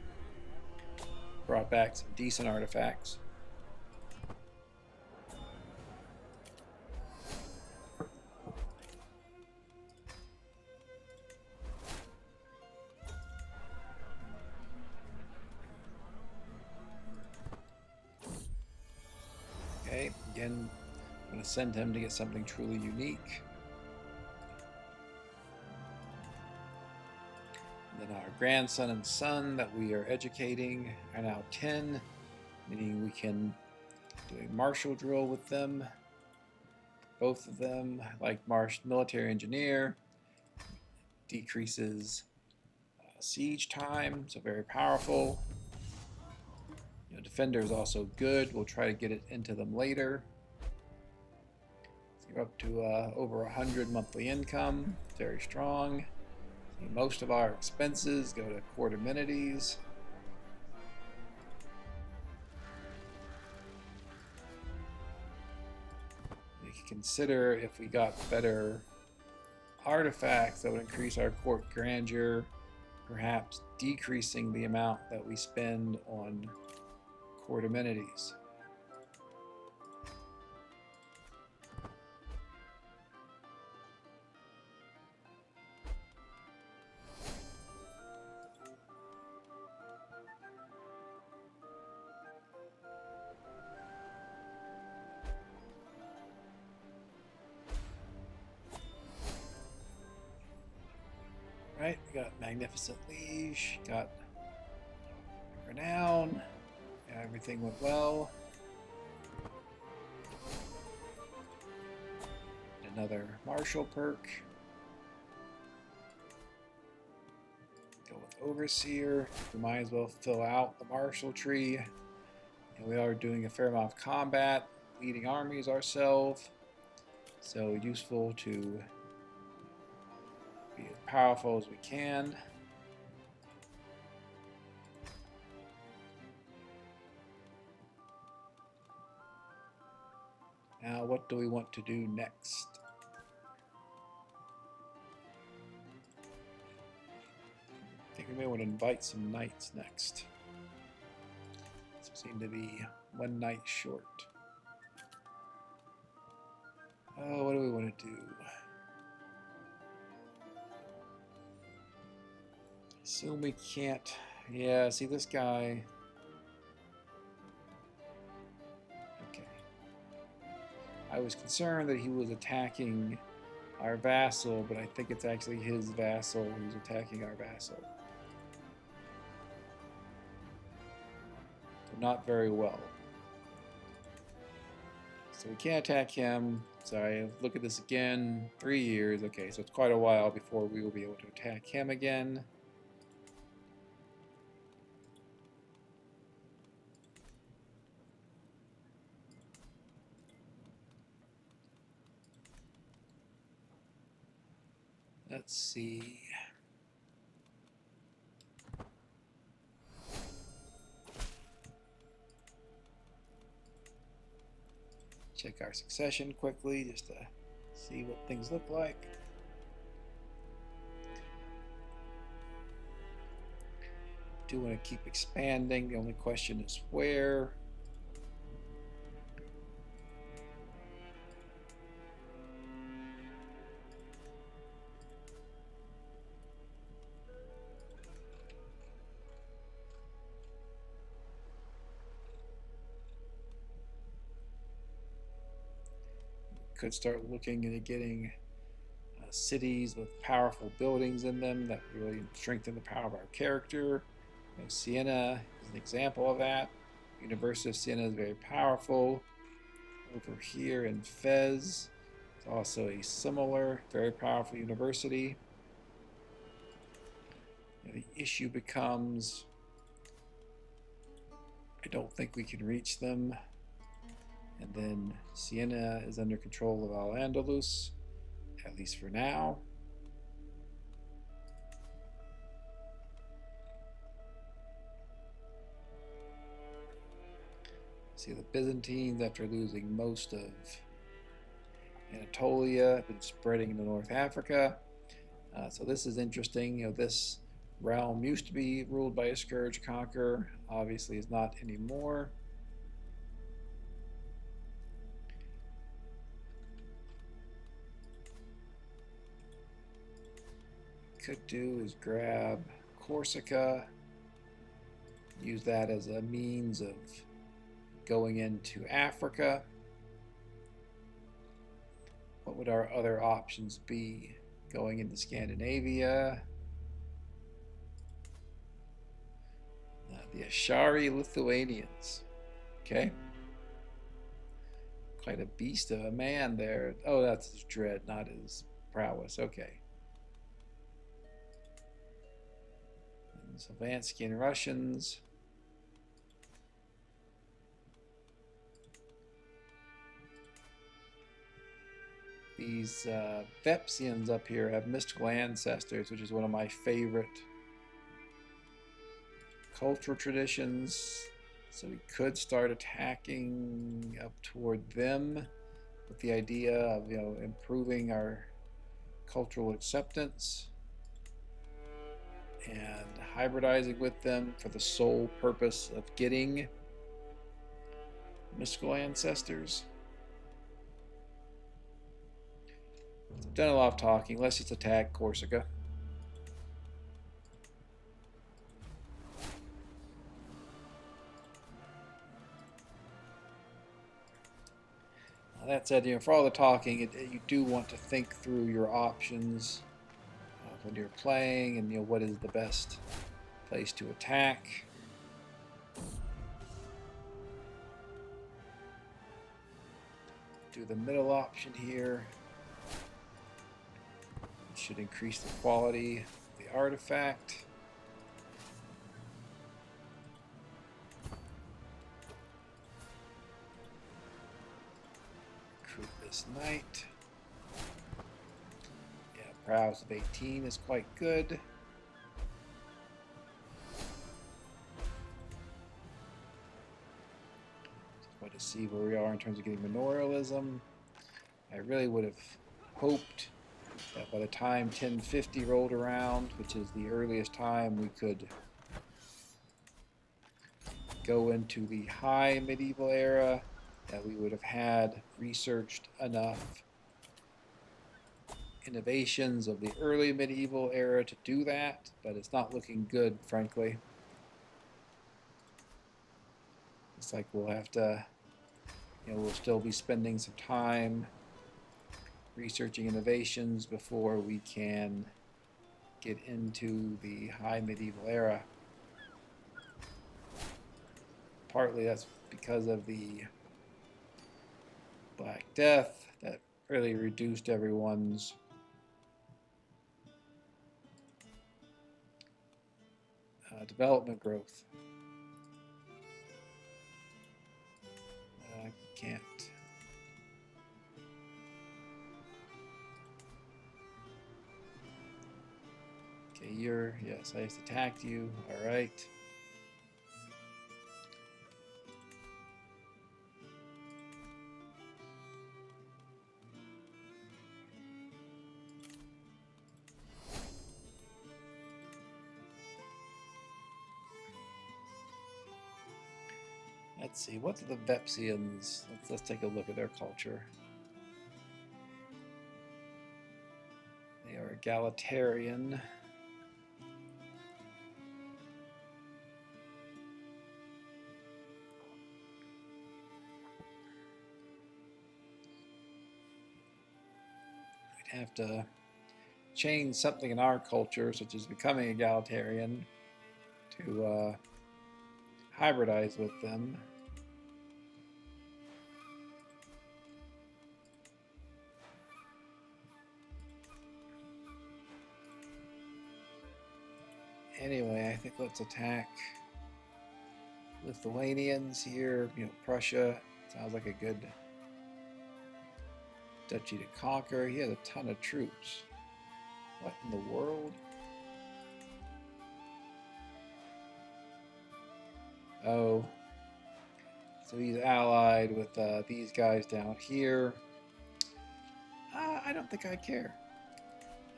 Brought back some decent artifacts. Okay, again, I'm going to send him to get something truly unique. And then our grandson and son that we are educating are now 10, meaning we can do a martial drill with them. Both of them, like military engineer, decreases siege time, so very powerful. Defender is also good. We'll try to get it into them later. So you're up to over 100 monthly income. Very strong. Most of our expenses go to court amenities. You can consider if we got better artifacts that would increase our court grandeur, perhaps decreasing the amount that we spend on court amenities. Alright, got Magnificent Liege, got Renown, everything went well. Another Martial perk. Go with Overseer. We might as well fill out the Martial tree. And we are doing a fair amount of combat, leading armies ourselves. So useful to be as powerful as we can. Now, what do we want to do next? I think we may want to invite some knights next. So seem to be one knight short. Oh, what do we want to do? Assume we can't. Yeah, see this guy. Okay. I was concerned that he was attacking our vassal, but I think it's actually his vassal who's attacking our vassal. So not very well. So we can't attack him. Sorry, look at this again. 3 years. Okay, so it's quite a while before we will be able to attack him again. Let's see. Check our succession quickly just to see what things look like. Do want to keep expanding. The only question is where. Could start looking into getting cities with powerful buildings in them that really strengthen the power of our character. You know, Siena is an example of that. University of Siena is very powerful. Over here in Fez, it's also a similar, very powerful university. You know, the issue becomes, I don't think we can reach them. And then Siena is under control of Al-Andalus, at least for now. See, the Byzantines, after losing most of Anatolia, have been spreading into North Africa. So this is interesting. You know, this realm used to be ruled by a scourge conqueror. Obviously is not anymore. Could do is grab Corsica, use that as a means of going into Africa. What would our other options be? Going into Scandinavia, the Ashari Lithuanians. Okay, quite a beast of a man there. Oh, that's his dread, not his prowess. Okay. Sylvanskian Russians. These Vepsians up here have mystical ancestors, which is one of my favorite cultural traditions. So we could start attacking up toward them with the idea of, you know, improving our cultural acceptance and hybridizing with them for the sole purpose of getting mystical ancestors. I've done a lot of talking. Let's just attack Corsica. Now, that said, you know, for all the talking, you do want to think through your options when you're playing, and what is the best place to attack. Do the middle option here. It should increase the quality of the artifact. Recruit this knight. Yeah, prowess of 18 is quite good. Just to see where we are in terms of getting manorialism. I really would have hoped that by the time 1050 rolled around, which is the earliest time we could go into the high medieval era, that we would have had researched enough innovations of the early medieval era to do that, but it's not looking good, frankly. It's like we'll have to, we'll still be spending some time researching innovations before we can get into the high medieval era. Partly that's because of the Black Death that really reduced everyone's development growth. I can't. Okay, yes, I just attacked you. All right. Let's see, what are the Vepsians? Let's take a look at their culture. They are egalitarian. We'd have to change something in our culture, such as becoming egalitarian, to hybridize with them. Anyway, I think let's attack Lithuanians here. Prussia sounds like a good duchy to conquer. He has a ton of troops. What in the world? Oh, so he's allied with these guys down here. I don't think I care.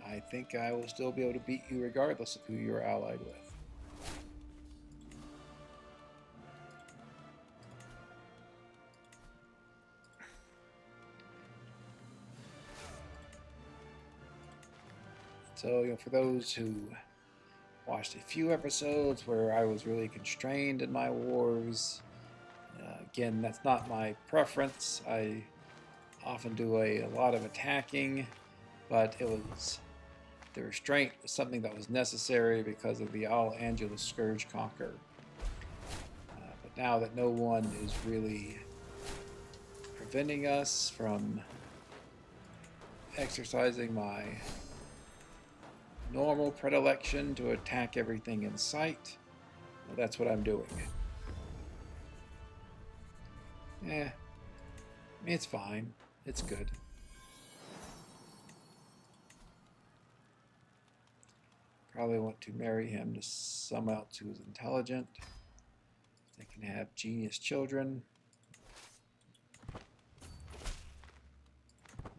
I think I will still be able to beat you regardless of who you're allied with. So, for those who watched a few episodes where I was really constrained in my wars, again, that's not my preference. I often do a lot of attacking, but the restraint was something that was necessary because of the Al-Andalus scourge conqueror. But now that no one is really preventing us from exercising my normal predilection to attack everything in sight, well, that's what I'm doing. It's fine. It's good. Probably want to marry him to someone else who's intelligent. They can have genius children.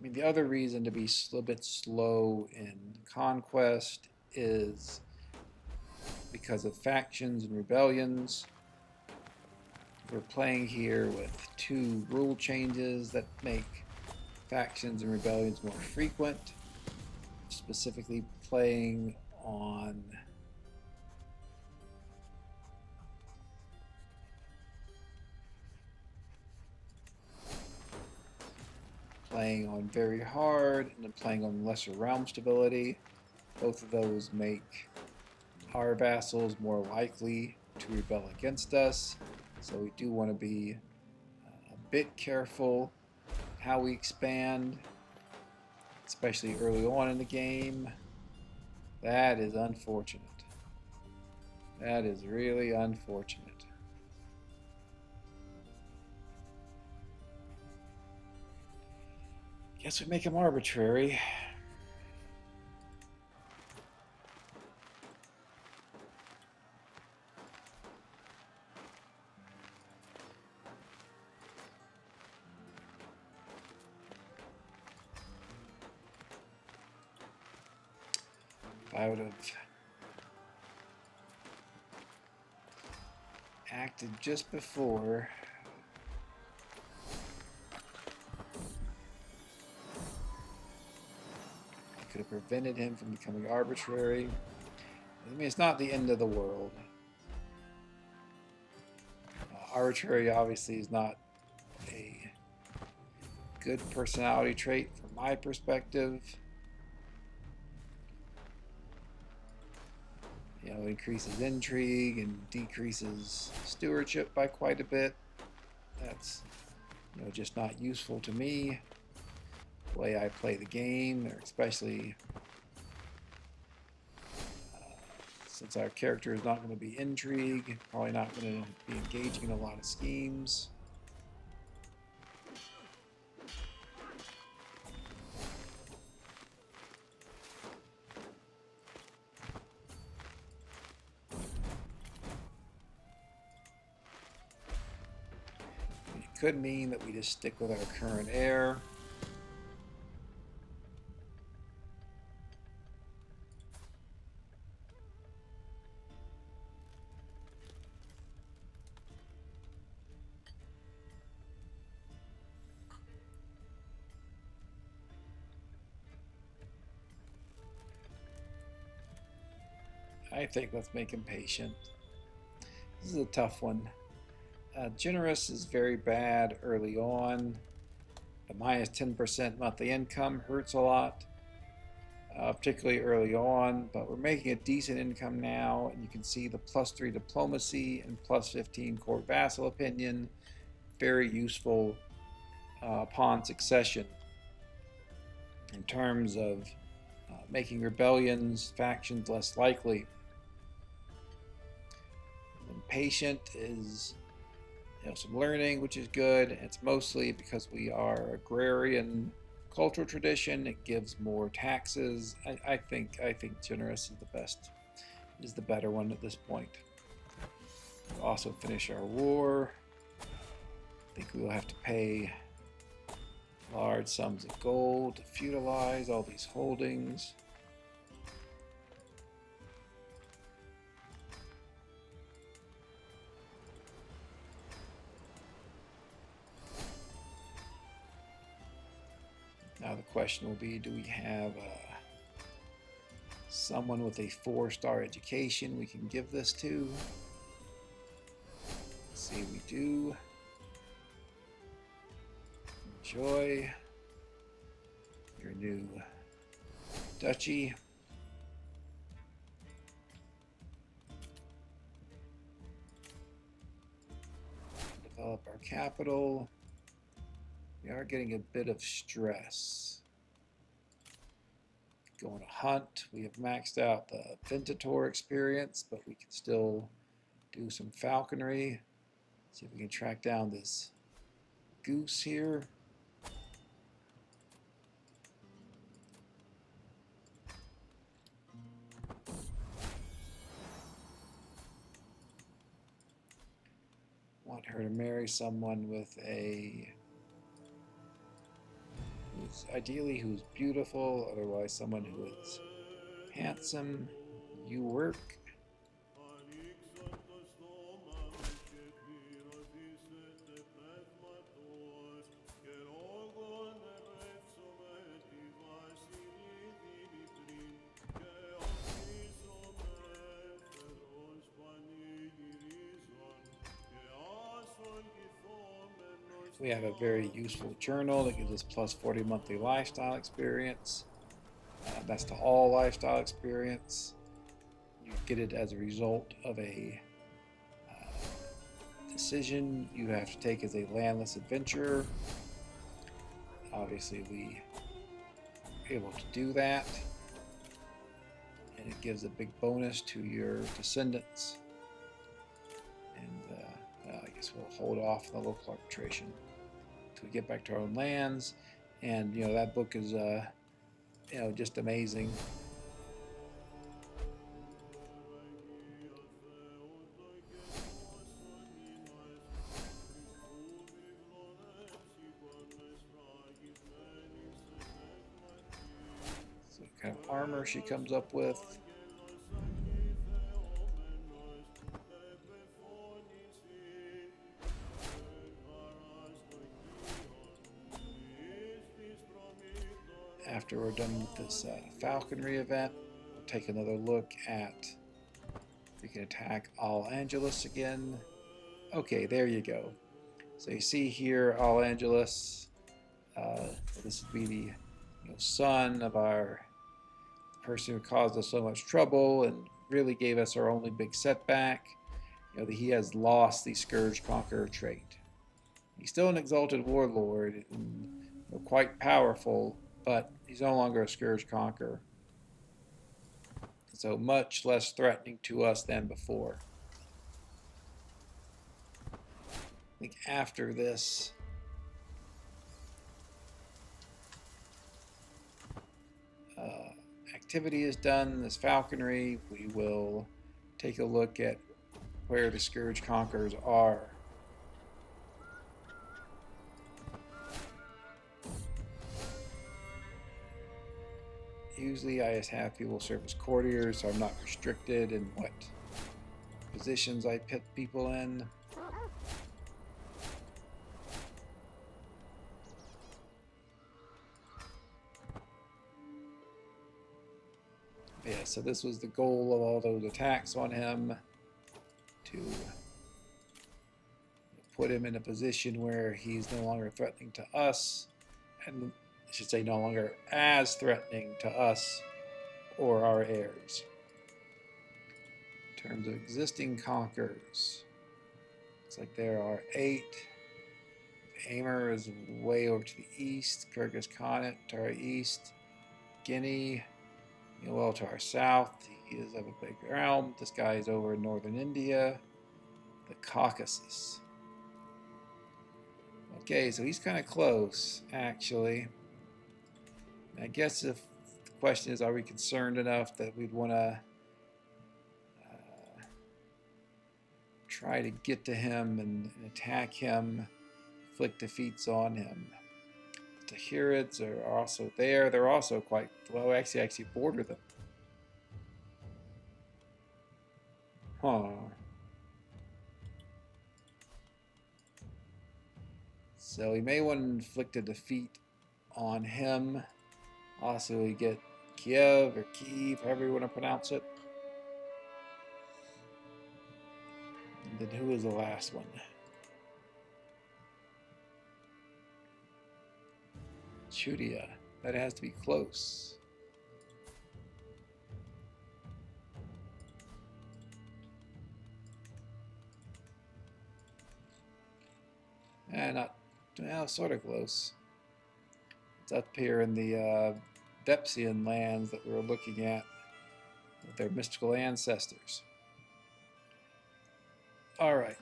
The other reason to be a bit slow in conquest is because of factions and rebellions. We're playing here with 2 rule changes that make factions and rebellions more frequent. Specifically playing on very hard and then playing on lesser realm stability. Both of those make our vassals more likely to rebel against us, so we do want to be a bit careful how we expand, especially early on in the game. That is unfortunate. That is really unfortunate. Guess we make them arbitrary. I would have acted just before. I could have prevented him from becoming arbitrary. I mean, it's not the end of the world. Arbitrary obviously is not a good personality trait from my perspective. You know, it increases intrigue and decreases stewardship by quite a bit. That's, you know, just not useful to me. The way I play the game, or especially since our character is not going to be intrigue, probably not going to be engaging in a lot of schemes. Could mean that we just stick with our current heir. I think let's make him patient. This is a tough one. Generous is very bad early on. The minus 10% monthly income hurts a lot, particularly early on, but we're making a decent income now, and you can see the +3 diplomacy and +15 court vassal opinion. Very useful upon succession in terms of making rebellions, factions less likely. And patient is, you know, some learning, which is good. It's mostly because we are agrarian cultural tradition. It gives more taxes. I think generous is the better one at this point. We'll also finish our war. I think we will have to pay large sums of gold to feudalize all these holdings. Now the question will be, do we have someone with a 4-star education we can give this to? Let's see, we do. Enjoy your new duchy. Develop our capital. We are getting a bit of stress. Going to hunt. We have maxed out the Ventator experience, but we can still do some falconry. See if we can track down this goose here. Want her to marry someone with ideally who's beautiful, otherwise someone who is handsome. You work. We have a very useful journal that gives us +40 monthly lifestyle experience. That's to all lifestyle experience. You get it as a result of a decision you have to take as a landless adventurer. Obviously, we are able to do that, and it gives a big bonus to your descendants. And I guess we'll hold off on the local arbitration until we get back to our own lands. And that book is just amazing. So what kind of armor she comes up with. After we're done with this falconry event, we'll take another look at if we can attack Al-Andalus again. Okay, there you go. So you see here Al-Andalus. This would be the son of the person who caused us so much trouble and really gave us our only big setback. He has lost the Scourge-Conqueror trait. He's still an exalted warlord and quite powerful, but he's no longer a Scourge-Conqueror. So much less threatening to us than before. I think after this, activity is done, this falconry, we will take a look at where the Scourge Conquerors are. Usually I just have people serve as courtiers, so I'm not restricted in what positions I put people in. Yeah, so this was the goal of all those attacks on him, to put him in a position where he's no longer threatening to us, and I should say no longer as threatening to us or our heirs. In terms of existing conquerors, looks like there are 8. Aimer is way over to the east, Kyrgyz Khanate to our east, Guinea, well, to our south. He is of a big realm. This guy is over in northern India, the Caucasus. Okay, so he's kind of close, actually. I guess if the question is, are we concerned enough that we'd want to try to get to him and attack him, inflict defeats on him? The Tahirids are also there. They're also quite, well, actually border them. Huh. So we may want to inflict a defeat on him. Also, we get Kiev or Kiev, however you want to pronounce it. And then who is the last one? Chudia. That has to be close. Not, well, sort of close. It's up here in the Depsian lands that we were looking at with their mystical ancestors. Alright,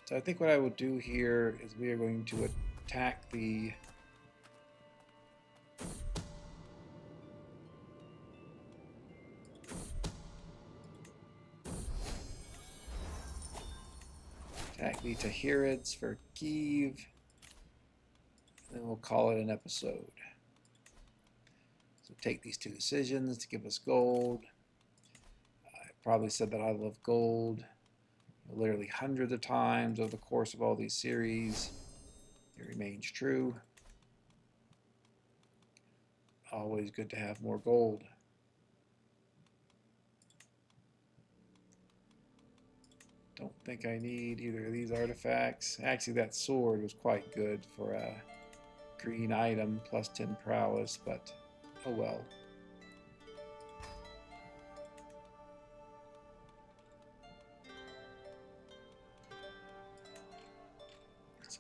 so I think what I will do here is we are going to attack the Tahirids for Kiev, and then we'll call it an episode. So take these 2 decisions to give us gold. I probably said that I love gold literally hundreds of times over the course of all these series. It remains true. Always good to have more gold. Don't think I need either of these artifacts. Actually, that sword was quite good for a green item, plus 10 prowess, but oh well.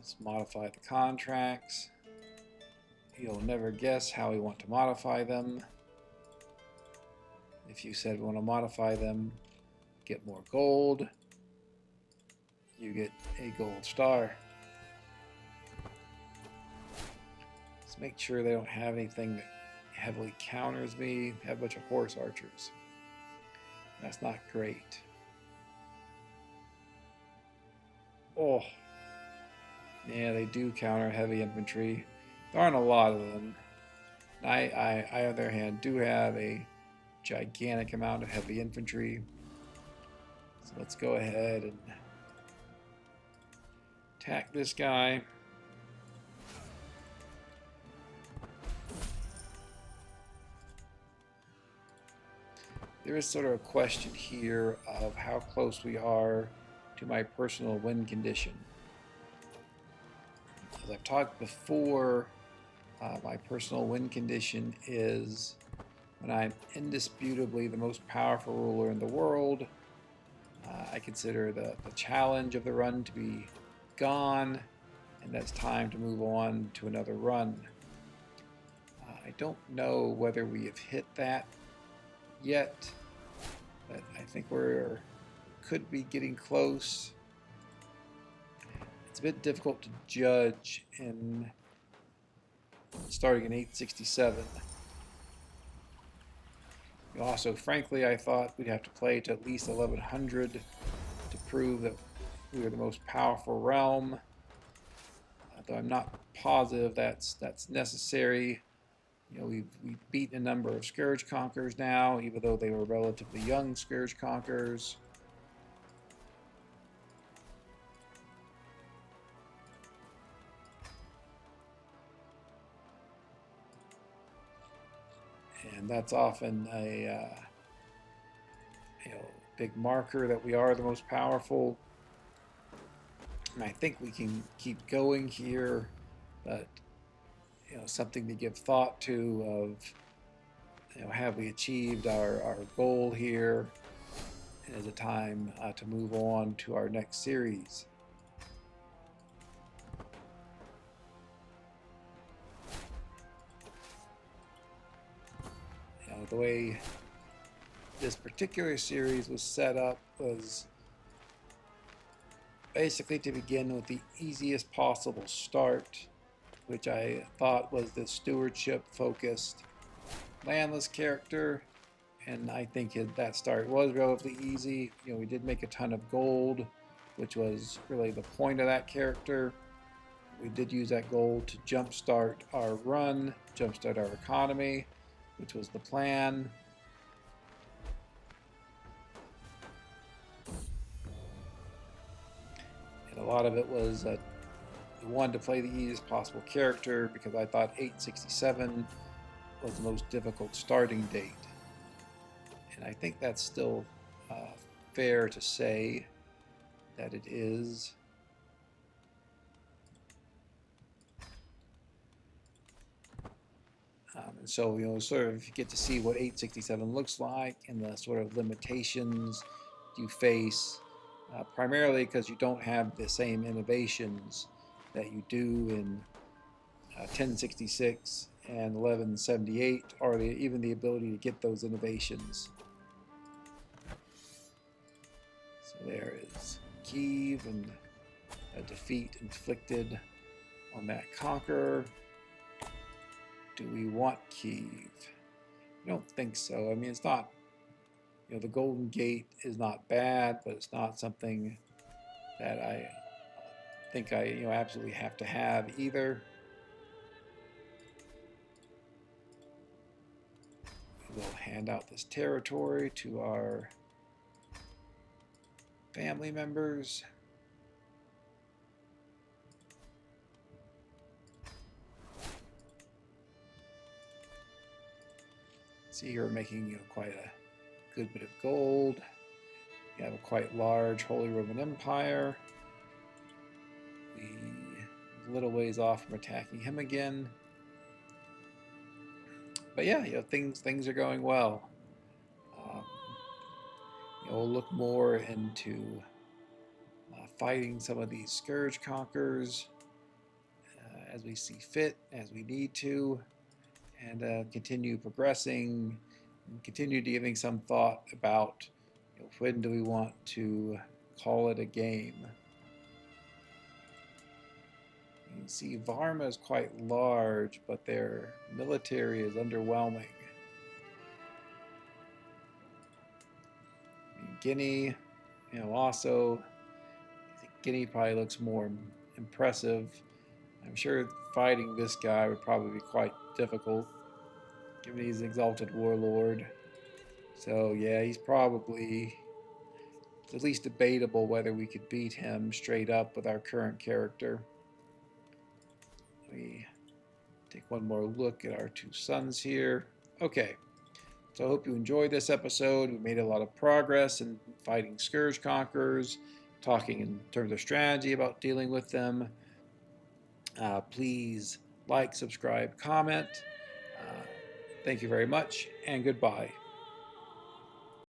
Let's modify the contracts. You'll never guess how we want to modify them. If you said we want to modify them, get more gold, you get a gold star. Let's make sure they don't have anything that heavily counters me. Have a bunch of horse archers. That's not great. Oh, yeah, they do counter heavy infantry. There aren't a lot of them. I on the other hand, do have a gigantic amount of heavy infantry. So let's go ahead and attack this guy. There is sort of a question here of how close we are to my personal win condition. As I've talked before, my personal win condition is when I'm indisputably the most powerful ruler in the world. I consider the challenge of the run to be gone, and that's time to move on to another run. I don't know whether we have hit that yet, but I think we're could be getting close. It's a bit difficult to judge in starting in 867. Also, frankly, I thought we'd have to play to at least 1100 to prove that we were the most powerful realm. Though I'm not positive that's necessary. You know, we've beaten a number of scourge conquerors now, even though they were relatively young scourge conquerors. And that's often a big marker that we are the most powerful. And I think we can keep going here, but something to give thought to of have we achieved our goal here? And is it time to move on to our next series? The way this particular series was set up was basically to begin with the easiest possible start, which I thought was the stewardship-focused landless character, and I think that start was relatively easy. We did make a ton of gold, which was really the point of that character. We did use that gold to jumpstart our run, jumpstart our economy, which was the plan. And a lot of it was we wanted to play the easiest possible character because I thought 867 was the most difficult starting date. And I think that's still fair to say that it is. And so, sort of you get to see what 867 looks like and the sort of limitations you face, primarily because you don't have the same innovations that you do in 1066 and 1178, or even the ability to get those innovations. So there is Kiev and a defeat inflicted on that conqueror. Do we want Kiev? I don't think so. I mean, it's not, the Golden Gate is not bad, but it's not something that I think I, absolutely have to have either. We'll hand out this territory to our family members. See, you're making quite a good bit of gold. You have a quite large Holy Roman Empire. We're a little ways off from attacking him again. But yeah, things are going well. We'll look more into fighting some of these scourge conquerors. as we see fit, as we need to, and continue progressing and continue giving some thought about when do we want to call it a game. You can see Varma is quite large, but their military is underwhelming. Guinea, also, I think Guinea probably looks more impressive. I'm sure fighting this guy would probably be quite difficult, given he's an exalted warlord. So yeah, he's probably, it's at least debatable whether we could beat him straight up with our current character. We take one more look at our two sons here. Okay, so I hope you enjoyed this episode. We made a lot of progress in fighting Scourge Conquerors, talking in terms of strategy about dealing with them. Please like, subscribe, comment. Thank you very much, and goodbye.